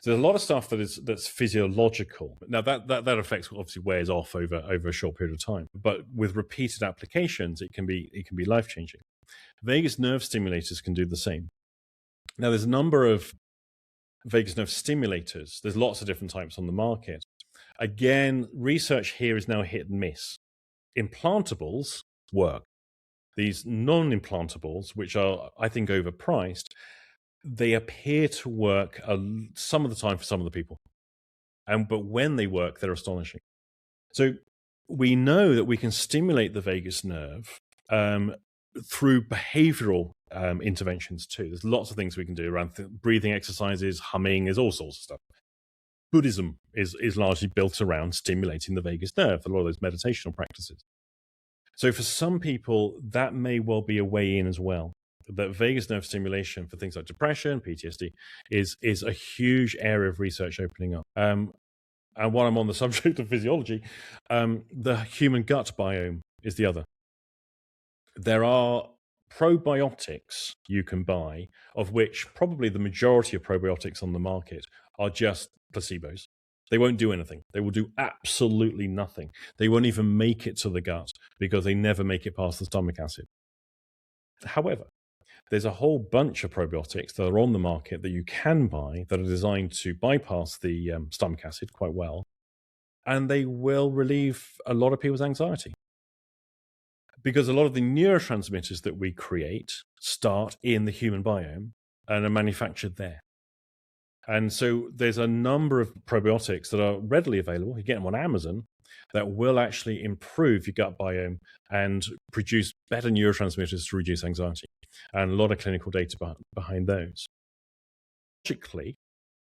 So there's a lot of stuff that's physiological. Now that effect obviously wears off over a short period of time, but with repeated applications, it can be life changing. Vagus nerve stimulators can do the same. Now, there's a number of vagus nerve stimulators. There's lots of different types on the market. Again, research here is now hit and miss. Implantables work. These non-implantables, which are, I think, overpriced, they appear to work some of the time for some of the people. But when they work, they're astonishing. So we know that we can stimulate the vagus nerve through behavioral interventions too. There's lots of things we can do around breathing exercises, humming, there's all sorts of stuff. Buddhism is largely built around stimulating the vagus nerve, a lot of those meditational practices. So for some people, that may well be a way in as well. That vagus nerve stimulation for things like depression, PTSD, is a huge area of research opening up. And while I'm on the subject of physiology, the human gut biome is the other. There are probiotics you can buy, of which probably the majority of probiotics on the market are just placebos. They won't do anything. They will do absolutely nothing. They won't even make it to the gut because they never make it past the stomach acid. However, there's a whole bunch of probiotics that are on the market that you can buy that are designed to bypass the stomach acid quite well, and they will relieve a lot of people's anxiety. Because a lot of the neurotransmitters that we create start in the human biome and are manufactured there. And so there's a number of probiotics that are readily available. You get them on Amazon that will actually improve your gut biome and produce better neurotransmitters to reduce anxiety. And a lot of clinical data behind those. Logically,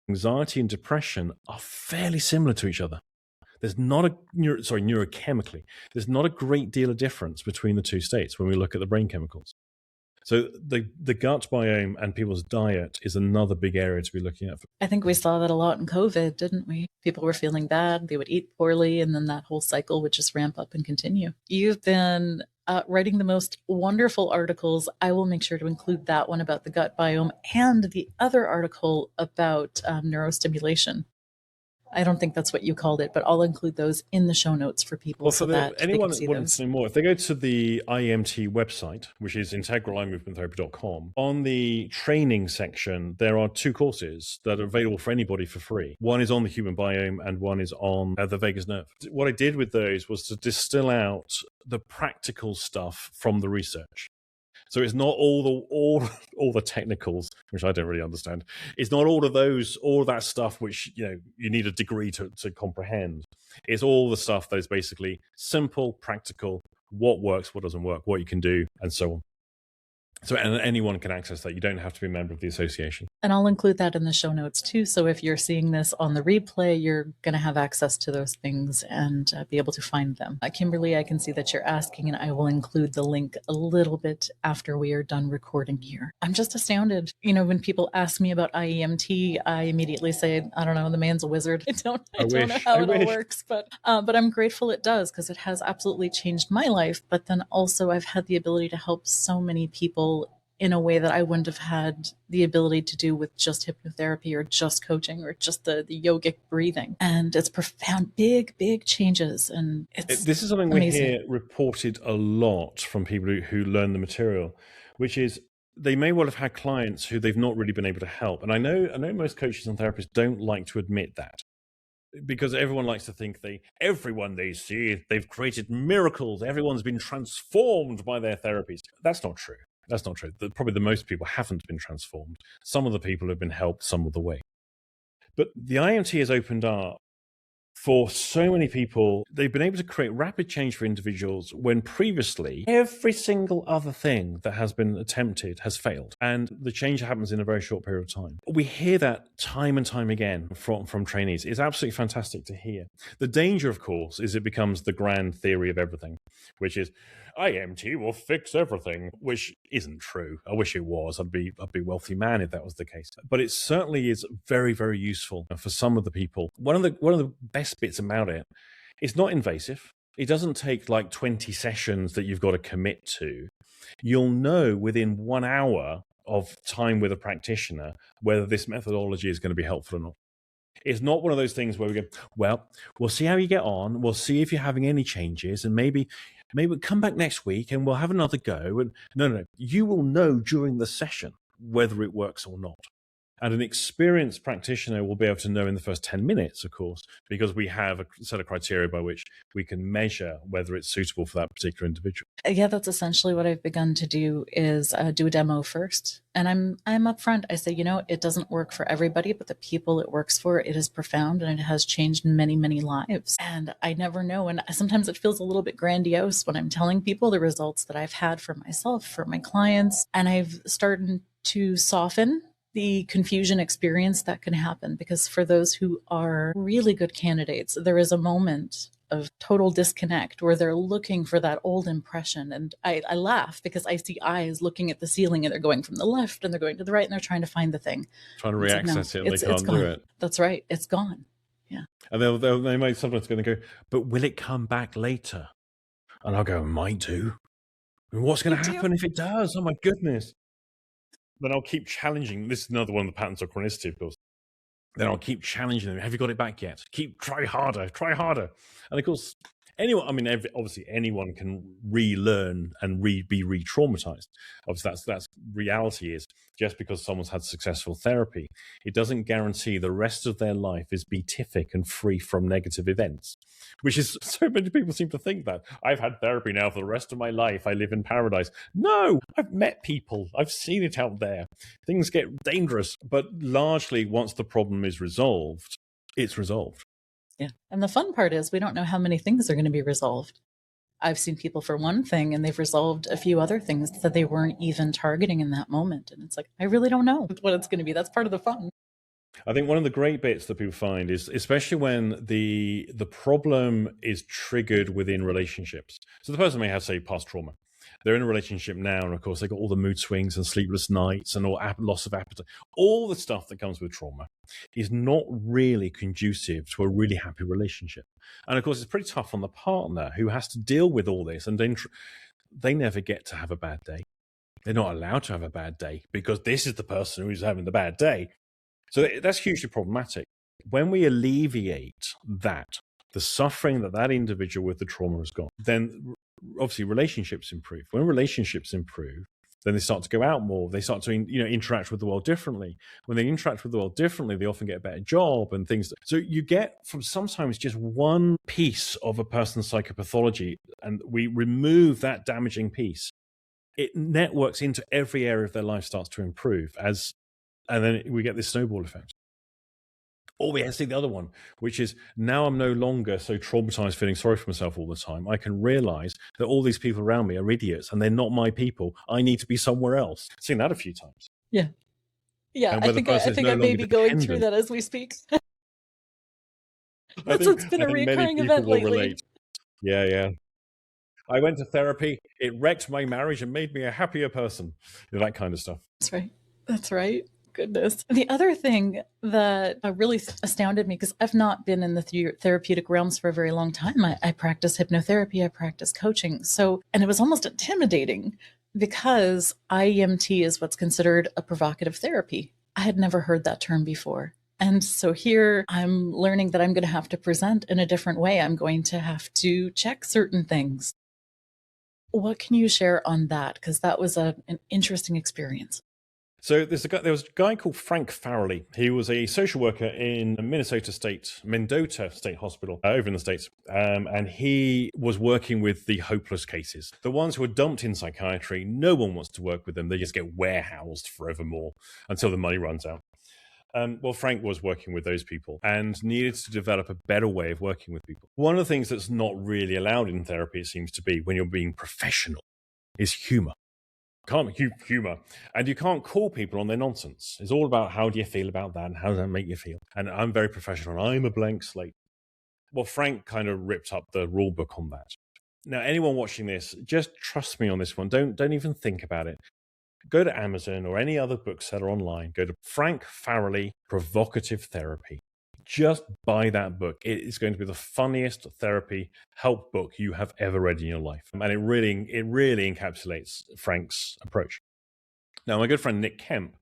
anxiety and depression are fairly similar to each other. There's not neurochemically, there's not a great deal of difference between the two states when we look at the brain chemicals. So the gut biome and people's diet is another big area to be looking at. I think we saw that a lot in COVID, didn't we? People were feeling bad, they would eat poorly, and then that whole cycle would just ramp up and continue. You've been writing the most wonderful articles. I will make sure to include that one about the gut biome and the other article about neurostimulation. I don't think that's what you called it, but I'll include those in the show notes for people. Well, for anyone that wants to know more, if they go to the IEMT website, which is integraleyemovementtherapy.com, on the training section, there are 2 courses that are available for anybody for free. One is on the human biome and one is on the vagus nerve. What I did with those was to distill out the practical stuff from the research. So it's not all the technicals, which I don't really understand. It's not all of that stuff which you need a degree to comprehend. It's all the stuff that is basically simple, practical, what works, what doesn't work, what you can do, and so on. So and anyone can access that. You don't have to be a member of the association. And I'll include that in the show notes too. So if you're seeing this on the replay, you're going to have access to those things and be able to find them. Kimberly, I can see that you're asking, and I will include the link a little bit after we are done recording here. I'm just astounded. When people ask me about IEMT, I immediately say, I don't know, the man's a wizard. I don't know how it all works, but I'm grateful it does, because it has absolutely changed my life. But then also I've had the ability to help so many people in a way that I wouldn't have had the ability to do with just hypnotherapy or just coaching or just the yogic breathing. And it's profound, big changes. And this is something amazing. We hear reported a lot from people who learn the material, which is they may well have had clients who they've not really been able to help. And I know most coaches and therapists don't like to admit that, because everyone likes to think everyone they see, they've created miracles. Everyone's been transformed by their therapies. That's not true. That's not true. Probably the most people haven't been transformed. Some of the people have been helped some of the way. But the IEMT has opened up for so many people. They've been able to create rapid change for individuals when previously every single other thing that has been attempted has failed. And the change happens in a very short period of time. We hear that time and time again from trainees. It's absolutely fantastic to hear. The danger, of course, is it becomes the grand theory of everything, which is IEMT will fix everything, which isn't true. I wish it was. I'd be a wealthy man if that was the case. But it certainly is very, very useful for some of the people. One of the best bits about it, it's not invasive. It doesn't take like 20 sessions that you've got to commit to. You'll know within 1 hour of time with a practitioner whether this methodology is going to be helpful or not. It's not one of those things where we go, well, we'll see how you get on. We'll see if you're having any changes, and maybe we'll come back next week and we'll have another go. And no, you will know during the session whether it works or not. And an experienced practitioner will be able to know in the first 10 minutes, of course, because we have a set of criteria by which we can measure whether it's suitable for that particular individual. Yeah, that's essentially what I've begun to do is do a demo first. And I'm upfront. I say, it doesn't work for everybody, but the people it works for, it is profound and it has changed many, many lives. And I never know. And sometimes it feels a little bit grandiose when I'm telling people the results that I've had for myself, for my clients. And I've started to soften the confusion experience that can happen, because for those who are really good candidates, there is a moment of total disconnect where they're looking for that old impression. And I laugh because I see eyes looking at the ceiling and they're going from the left and they're going to the right and they're trying to find the thing. Trying to re-access it and they can't do it. That's right. It's gone. Yeah. And they might sometimes going to go, but will it come back later? And I'll go, it might do. And what's going to happen if it does? Oh my goodness. Then I'll keep challenging. This is another one of the patterns of chronicity, of course. Then I'll keep challenging them. Have you got it back yet? Try harder. And of course, obviously anyone can relearn and be re-traumatized. Obviously, that's reality is just because someone's had successful therapy, it doesn't guarantee the rest of their life is beatific and free from negative events, which is so many people seem to think that. I've had therapy now for the rest of my life. I live in paradise. No, I've met people. I've seen it out there. Things get dangerous, but largely once the problem is resolved, it's resolved. Yeah. And the fun part is we don't know how many things are going to be resolved. I've seen people for one thing and they've resolved a few other things that they weren't even targeting in that moment. And it's like, I really don't know what it's going to be. That's part of the fun. I think one of the great bits that people find is, especially when the problem is triggered within relationships. So the person may have, say, past trauma. They're in a relationship now, and of course, they got all the mood swings and sleepless nights and all loss of appetite. All the stuff that comes with trauma is not really conducive to a really happy relationship. And of course, it's pretty tough on the partner who has to deal with all this, and then they never get to have a bad day. They're not allowed to have a bad day because this is the person who's having the bad day. So that's hugely problematic. When we alleviate that, the suffering that individual with the trauma has got, then obviously relationships improve. When relationships improve, then they start to go out more. They start to interact with the world differently. When they interact with the world differently, they often get a better job and things. So you get from sometimes just one piece of a person's psychopathology, and we remove that damaging piece. It networks into every area of their life, starts to improve, and then we get this snowball effect. Or we see the other one, which is now I'm no longer so traumatized, feeling sorry for myself all the time. I can realize that all these people around me are idiots and they're not my people. I need to be somewhere else. I've seen that a few times. Yeah. Yeah, I think I may be going through that as we speak. It's been a recurring event lately. Relate. Yeah. I went to therapy. It wrecked my marriage and made me a happier person. That kind of stuff. That's right. Goodness. The other thing that really astounded me, because I've not been in the therapeutic realms for a very long time. I practice hypnotherapy, I practice coaching. And it was almost intimidating because IEMT is what's considered a provocative therapy. I had never heard that term before. And so here I'm learning that I'm going to have to present in a different way. I'm going to have to check certain things. What can you share on that? Because that was an interesting experience. So there was a guy called Frank Farrelly. He was a social worker in Mendota State Hospital over in the States. And he was working with the hopeless cases, the ones who are dumped in psychiatry. No one wants to work with them. They just get warehoused forevermore until the money runs out. Well, Frank was working with those people and needed to develop a better way of working with people. One of the things that's not really allowed in therapy, it seems to be, when you're being professional, is humor. Can't humor, and you can't call people on their nonsense. It's all about how do you feel about that and how does that make you feel. And I'm very professional. I'm a blank slate. Well, Frank kind of ripped up the rule book on that. Now, anyone watching this, just trust me on this one. Don't even think about it. Go to Amazon or any other bookseller online. Go to Frank Farrelly Provocative Therapy. Just buy that book. It is going to be the funniest therapy help book you have ever read in your life. And it really encapsulates Frank's approach. Now, my good friend Nick Kemp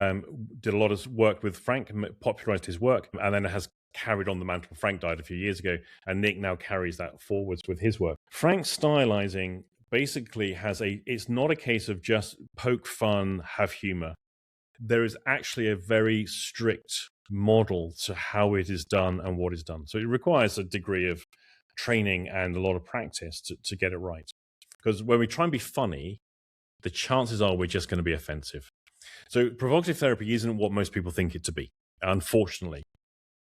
did a lot of work with Frank, popularized his work, and then has carried on the mantle. Frank died a few years ago, and Nick now carries that forwards with his work. Frank's stylizing basically it's not a case of just poke fun, have humor. there is actually a very strict model to how it is done and what is done. So it requires a degree of training and a lot of practice to get it right. Because when we try and be funny, the chances are we're just going to be offensive. So provocative therapy isn't what most people think it to be, unfortunately.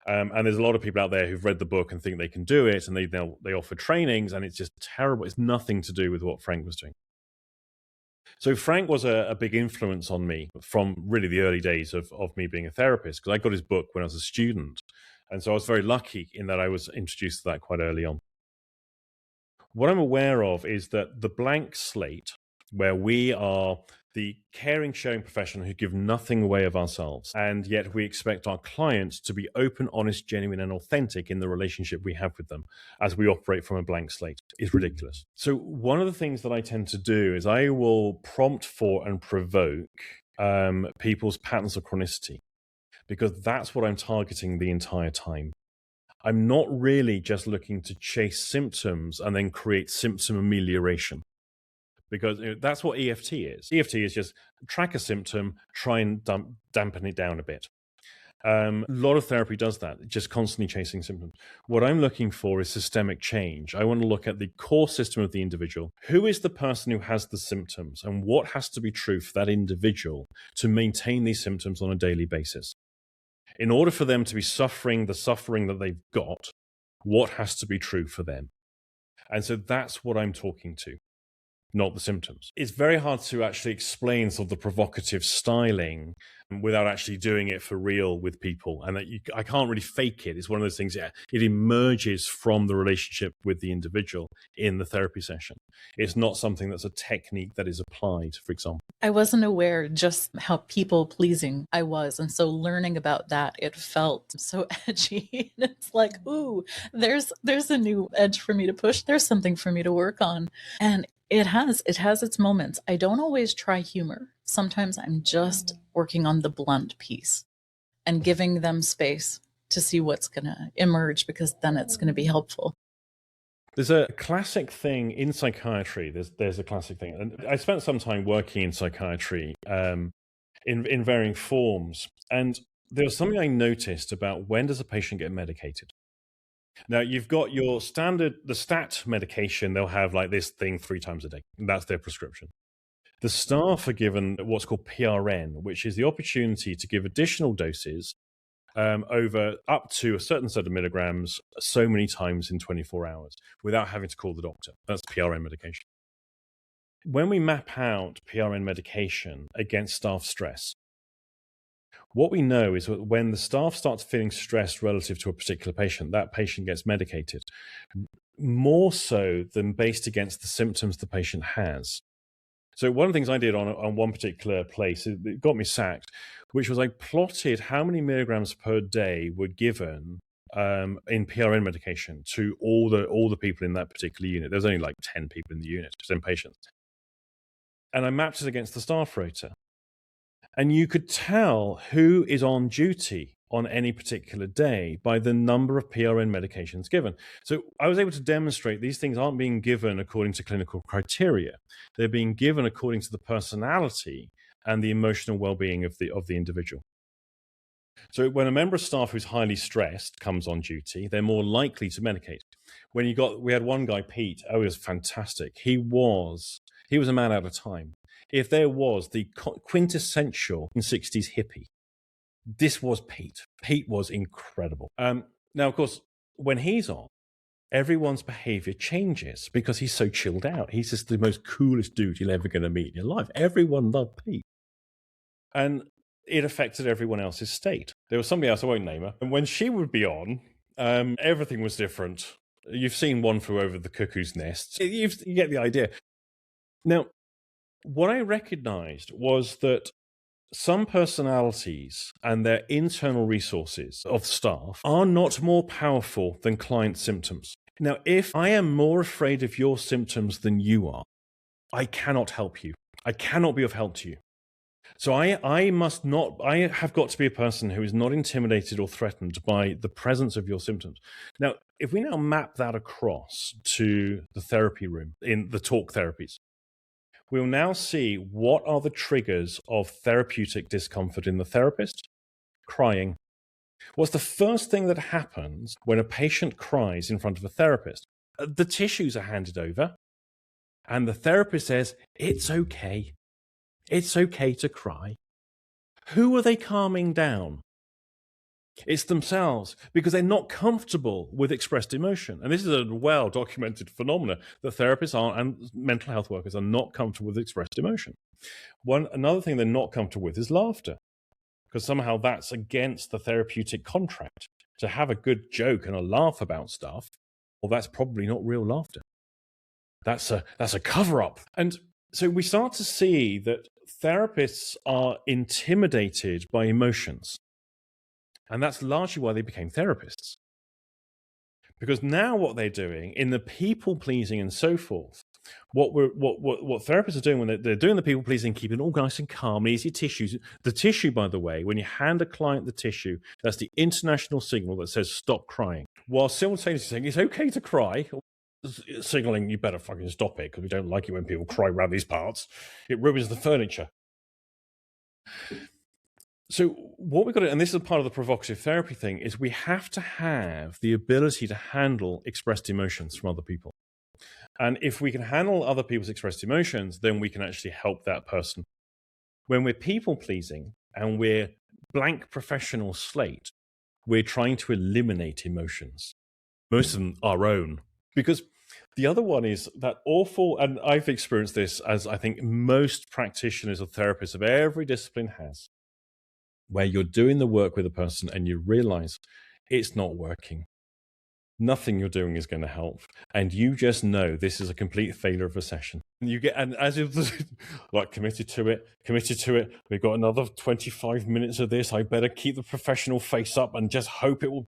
And there's a lot of people out there who've read the book and think they can do it, and they offer trainings, and it's just terrible. It's nothing to do with what Frank was doing. So Frank was a big influence on me from really the early days of me being a therapist, because I got his book when I was a student. And so I was very lucky in that I was introduced to that quite early on. What I'm aware of is that the blank slate, where we are the caring, sharing profession who give nothing away of ourselves, and yet we expect our clients to be open, honest, genuine, and authentic in the relationship we have with them as we operate from a blank slate, is ridiculous. So one of the things that I tend to do is I will prompt for and provoke people's patterns of chronicity, because that's what I'm targeting the entire time. I'm not really just looking to chase symptoms and then create symptom amelioration, because that's what EFT is. EFT is just track a symptom, try and dampen it down a bit. A lot of therapy does that, just constantly chasing symptoms. What I'm looking for is systemic change. I want to look at the core system of the individual. Who is the person who has the symptoms, and what has to be true for that individual to maintain these symptoms on a daily basis? In order for them to be suffering the suffering that they've got, what has to be true for them? And so that's what I'm talking to, not the symptoms. It's very hard to actually explain sort of the provocative styling without actually doing it for real with people. And that I can't really fake it. It's one of those things, it emerges from the relationship with the individual in the therapy session. It's not something that's a technique that is applied, for example. I wasn't aware just how people-pleasing I was. And so learning about that, it felt so edgy. It's like, ooh, there's a new edge for me to push. There's something for me to work on. And it has its moments. I don't always try humor. Sometimes I'm just working on the blunt piece and giving them space to see what's going to emerge, because then it's going to be helpful. There's a classic thing in psychiatry. There's a classic thing. And I spent some time working in psychiatry in varying forms. And there was something I noticed about when does a patient get medicated? Now, you've got your the stat medication, they'll have like this thing 3 times a day. That's their prescription. The staff are given what's called PRN, which is the opportunity to give additional doses over up to a certain set of milligrams so many times in 24 hours without having to call the doctor. That's PRN medication. When we map out PRN medication against staff stress, what we know is that when the staff starts feeling stressed relative to a particular patient, that patient gets medicated more so than based against the symptoms the patient has. So one of the things I did on one particular place, it got me sacked, which was I plotted how many milligrams per day were given in PRN medication to all the people in that particular unit. There's only like 10 people in the unit, 10 patients. And I mapped it against the staff rota. And you could tell who is on duty on any particular day by the number of PRN medications given. So I was able to demonstrate these things aren't being given according to clinical criteria. They're being given according to the personality and the emotional well-being of the individual. So when a member of staff who's highly stressed comes on duty, they're more likely to medicate. We had one guy, Pete, he was fantastic. He was a man out of time. If there was the quintessential 60s hippie, this was Pete. Pete was incredible. Now, of course, when he's on, everyone's behavior changes because he's so chilled out. He's just the most coolest dude you're ever going to meet in your life. Everyone loved Pete. And it affected everyone else's state. There was somebody else, I won't name her, and when she would be on, everything was different. You've seen One Flew Over the Cuckoo's Nest. You get the idea. Now, what I recognized was that some personalities and their internal resources of staff are not more powerful than client symptoms. Now, if I am more afraid of your symptoms than you are, I cannot help you. I cannot be of help to you. So I have got to be a person who is not intimidated or threatened by the presence of your symptoms. Now, if we now map that across to the therapy room in the talk therapies, We'll now see what are the triggers of therapeutic discomfort in the therapist. Crying. What's the first thing that happens when a patient cries in front of a therapist? The tissues are handed over, and the therapist says, it's okay. It's okay to cry. Who are they calming down? It's themselves, because they're not comfortable with expressed emotion. And this is a well-documented phenomenon that therapists are and mental health workers are not comfortable with expressed emotion. Another thing they're not comfortable with is laughter, because somehow that's against the therapeutic contract. To have a good joke and a laugh about stuff, well, that's probably not real laughter. That's a cover-up. And so we start to see that therapists are intimidated by emotions. And that's largely why they became therapists. Because now what they're doing in the people-pleasing and so forth, what therapists are doing when they're doing the people-pleasing, keeping all nice and calm, easy tissues. The tissue, by the way, when you hand a client the tissue, that's the international signal that says stop crying. While simultaneously saying it's okay to cry, signaling you better fucking stop it because we don't like it when people cry around these parts. It ruins the furniture. So what we've got to, and this is a part of the provocative therapy thing, is we have to have the ability to handle expressed emotions from other people. And if we can handle other people's expressed emotions, then we can actually help that person. When we're people-pleasing and we're blank professional slate, we're trying to eliminate emotions. Most of them our own. Because the other one is that awful, and I've experienced this as I think most practitioners or therapists of every discipline has, where you're doing the work with a person and you realize it's not working. Nothing you're doing is going to help. And you just know this is a complete failure of a session. And as if like committed to it. We've got another 25 minutes of this. I better keep the professional face up and just hope it will.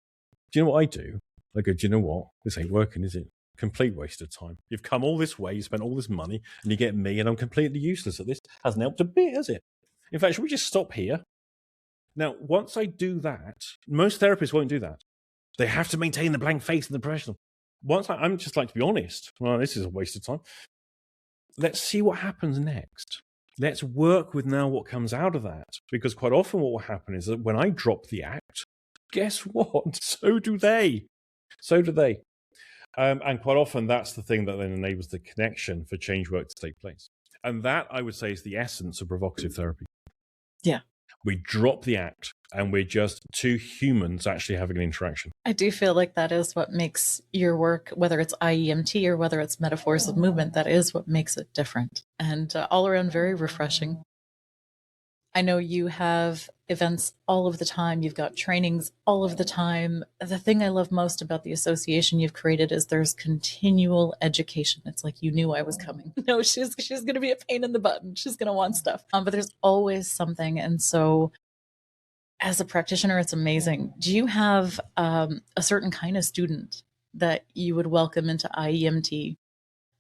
Do you know what I do? I go, do you know what? This ain't working, is it? Complete waste of time. You've come all this way, you spent all this money, and you get me, and I'm completely useless at this. Hasn't helped a bit, has it? In fact, should we just stop here? Now, once I do that, most therapists won't do that. They have to maintain the blank face in the professional. I'm just like to be honest. Well, this is a waste of time. Let's see what happens next. Let's work with now what comes out of that. Because quite often what will happen is that when I drop the act, guess what? So do they. And quite often that's the thing that then enables the connection for change work to take place. And that, I would say, is the essence of provocative therapy. Yeah. We drop the act and we're just two humans actually having an interaction. I do feel like that is what makes your work, whether it's IEMT or whether it's metaphors of movement, that is what makes it different and all around very refreshing. I know you have events all of the time. You've got trainings all of the time. The thing I love most about the association you've created is there's continual education. It's like you knew I was coming. No, she's going to be a pain in the butt. She's going to want stuff. But there's always something. And so as a practitioner, it's amazing. Do you have a certain kind of student that you would welcome into IEMT?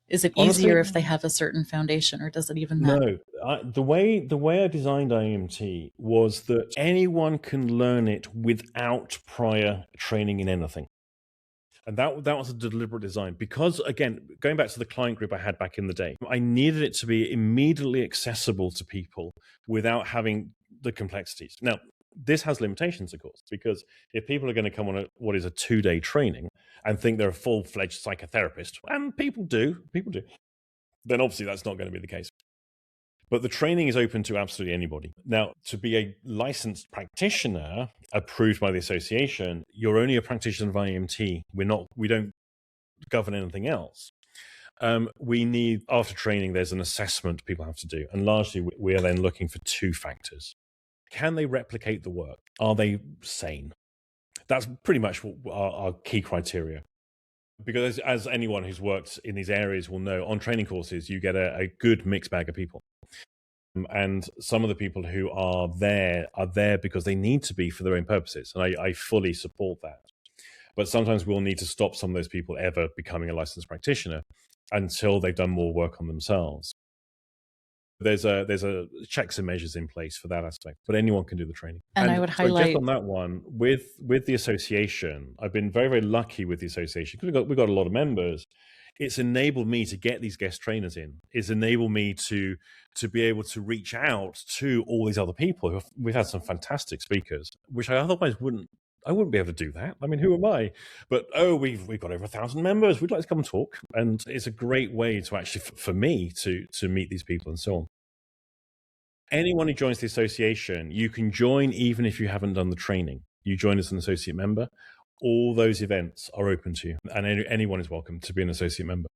Is it easier if they have a certain foundation, or does it even matter? No, the way I designed IEMT was that anyone can learn it without prior training in anything. And that was a deliberate design because, again, going back to the client group I had back in the day, I needed it to be immediately accessible to people without having the complexities. Now, this has limitations, of course, because if people are going to come on what is a 2-day training and think they're a full-fledged psychotherapist, and people do, then obviously that's not going to be the case. But the training is open to absolutely anybody. Now, to be a licensed practitioner approved by the association, you're only a practitioner of IEMT. We don't govern anything else. We need, after training, there's an assessment people have to do. And largely, we are then looking for 2 factors. Can they replicate the work? Are they sane? That's pretty much our key criteria. Because as anyone who's worked in these areas will know, on training courses, you get a good mixed bag of people. And some of the people who are there because they need to be for their own purposes. And I fully support that. But sometimes we'll need to stop some of those people ever becoming a licensed practitioner until they've done more work on themselves. There's a checks and measures in place for that aspect, but anyone can do the training. And I would highlight just on that one with the association. I've been very, very lucky with the association because we've got a lot of members. it's enabled me to get these guest trainers in. It's enabled me to be able to reach out to all these other people. We've had some fantastic speakers, which I otherwise wouldn't. I wouldn't be able to do that. I mean, who am I? But we've got over 1,000 members. We'd like to come and talk, and it's a great way to actually, for me, to meet these people and so on. Anyone who joins the association, you can join even if you haven't done the training. You join as an associate member. All those events are open to you, and anyone is welcome to be an associate member.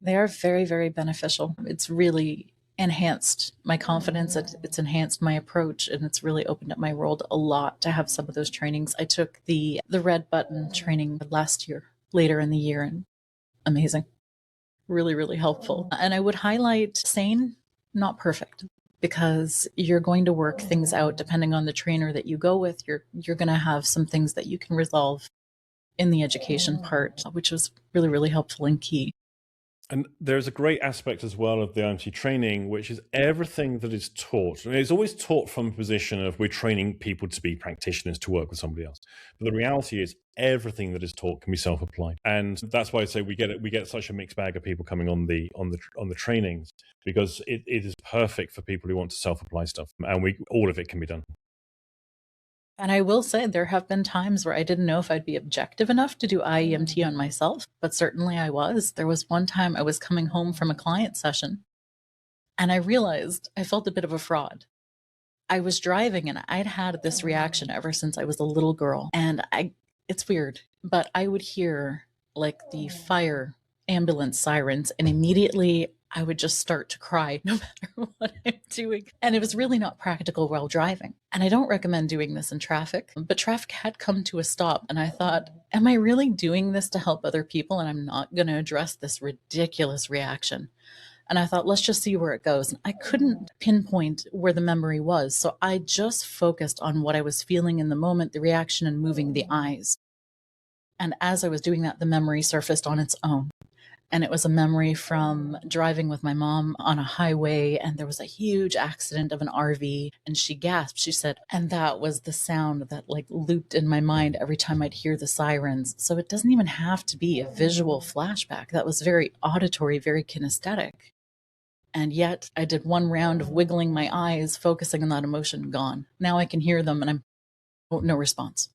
They are very, very beneficial. It's really enhanced my confidence. It's enhanced my approach, and it's really opened up my world a lot to have some of those trainings. I took the red button training last year, later in the year, and amazing. Really, really helpful. And I would highlight sane, not perfect, because you're going to work things out depending on the trainer that you go with. You're going to have some things that you can resolve in the education part, which was really, really helpful and key. And there's a great aspect as well of the IEMT training, which is everything that is taught. And it's always taught from a position of we're training people to be practitioners to work with somebody else. But the reality is everything that is taught can be self-applied. And that's why I say we get such a mixed bag of people coming on the trainings, because it is perfect for people who want to self-apply stuff. And all of it can be done. And I will say there have been times where I didn't know if I'd be objective enough to do IEMT on myself, but certainly I was. There was one time I was coming home from a client session and I realized I felt a bit of a fraud. I was driving and I'd had this reaction ever since I was a little girl. And it's weird, but I would hear like the fire ambulance sirens and immediately I would just start to cry no matter what I'm doing. And it was really not practical while driving. And I don't recommend doing this in traffic, but traffic had come to a stop. And I thought, am I really doing this to help other people? And I'm not going to address this ridiculous reaction. And I thought, let's just see where it goes. And I couldn't pinpoint where the memory was. So I just focused on what I was feeling in the moment, the reaction, and moving the eyes. And as I was doing that, the memory surfaced on its own. And it was a memory from driving with my mom on a highway, and there was a huge accident of an RV, and she gasped. She said, and that was the sound that like looped in my mind every time I'd hear the sirens. So it doesn't even have to be a visual flashback. That was very auditory, very kinesthetic. And yet I did one round of wiggling my eyes, focusing on that emotion, gone. Now I can hear them and no response.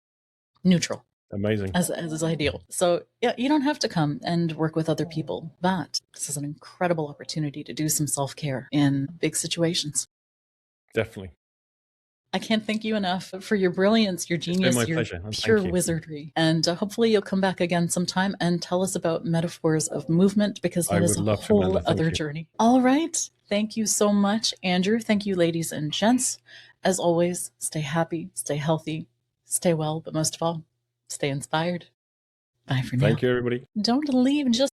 Neutral. Amazing. As is ideal. So yeah, you don't have to come and work with other people, but this is an incredible opportunity to do some self-care in big situations. Definitely. I can't thank you enough for your brilliance, your genius, your pure wizardry. And hopefully you'll come back again sometime and tell us about metaphors of movement, because that is a whole other journey. All right. Thank you so much, Andrew. Thank you, ladies and gents. As always, stay happy, stay healthy, stay well, but most of all, stay inspired. Bye for now. Thank you, everybody. Don't leave just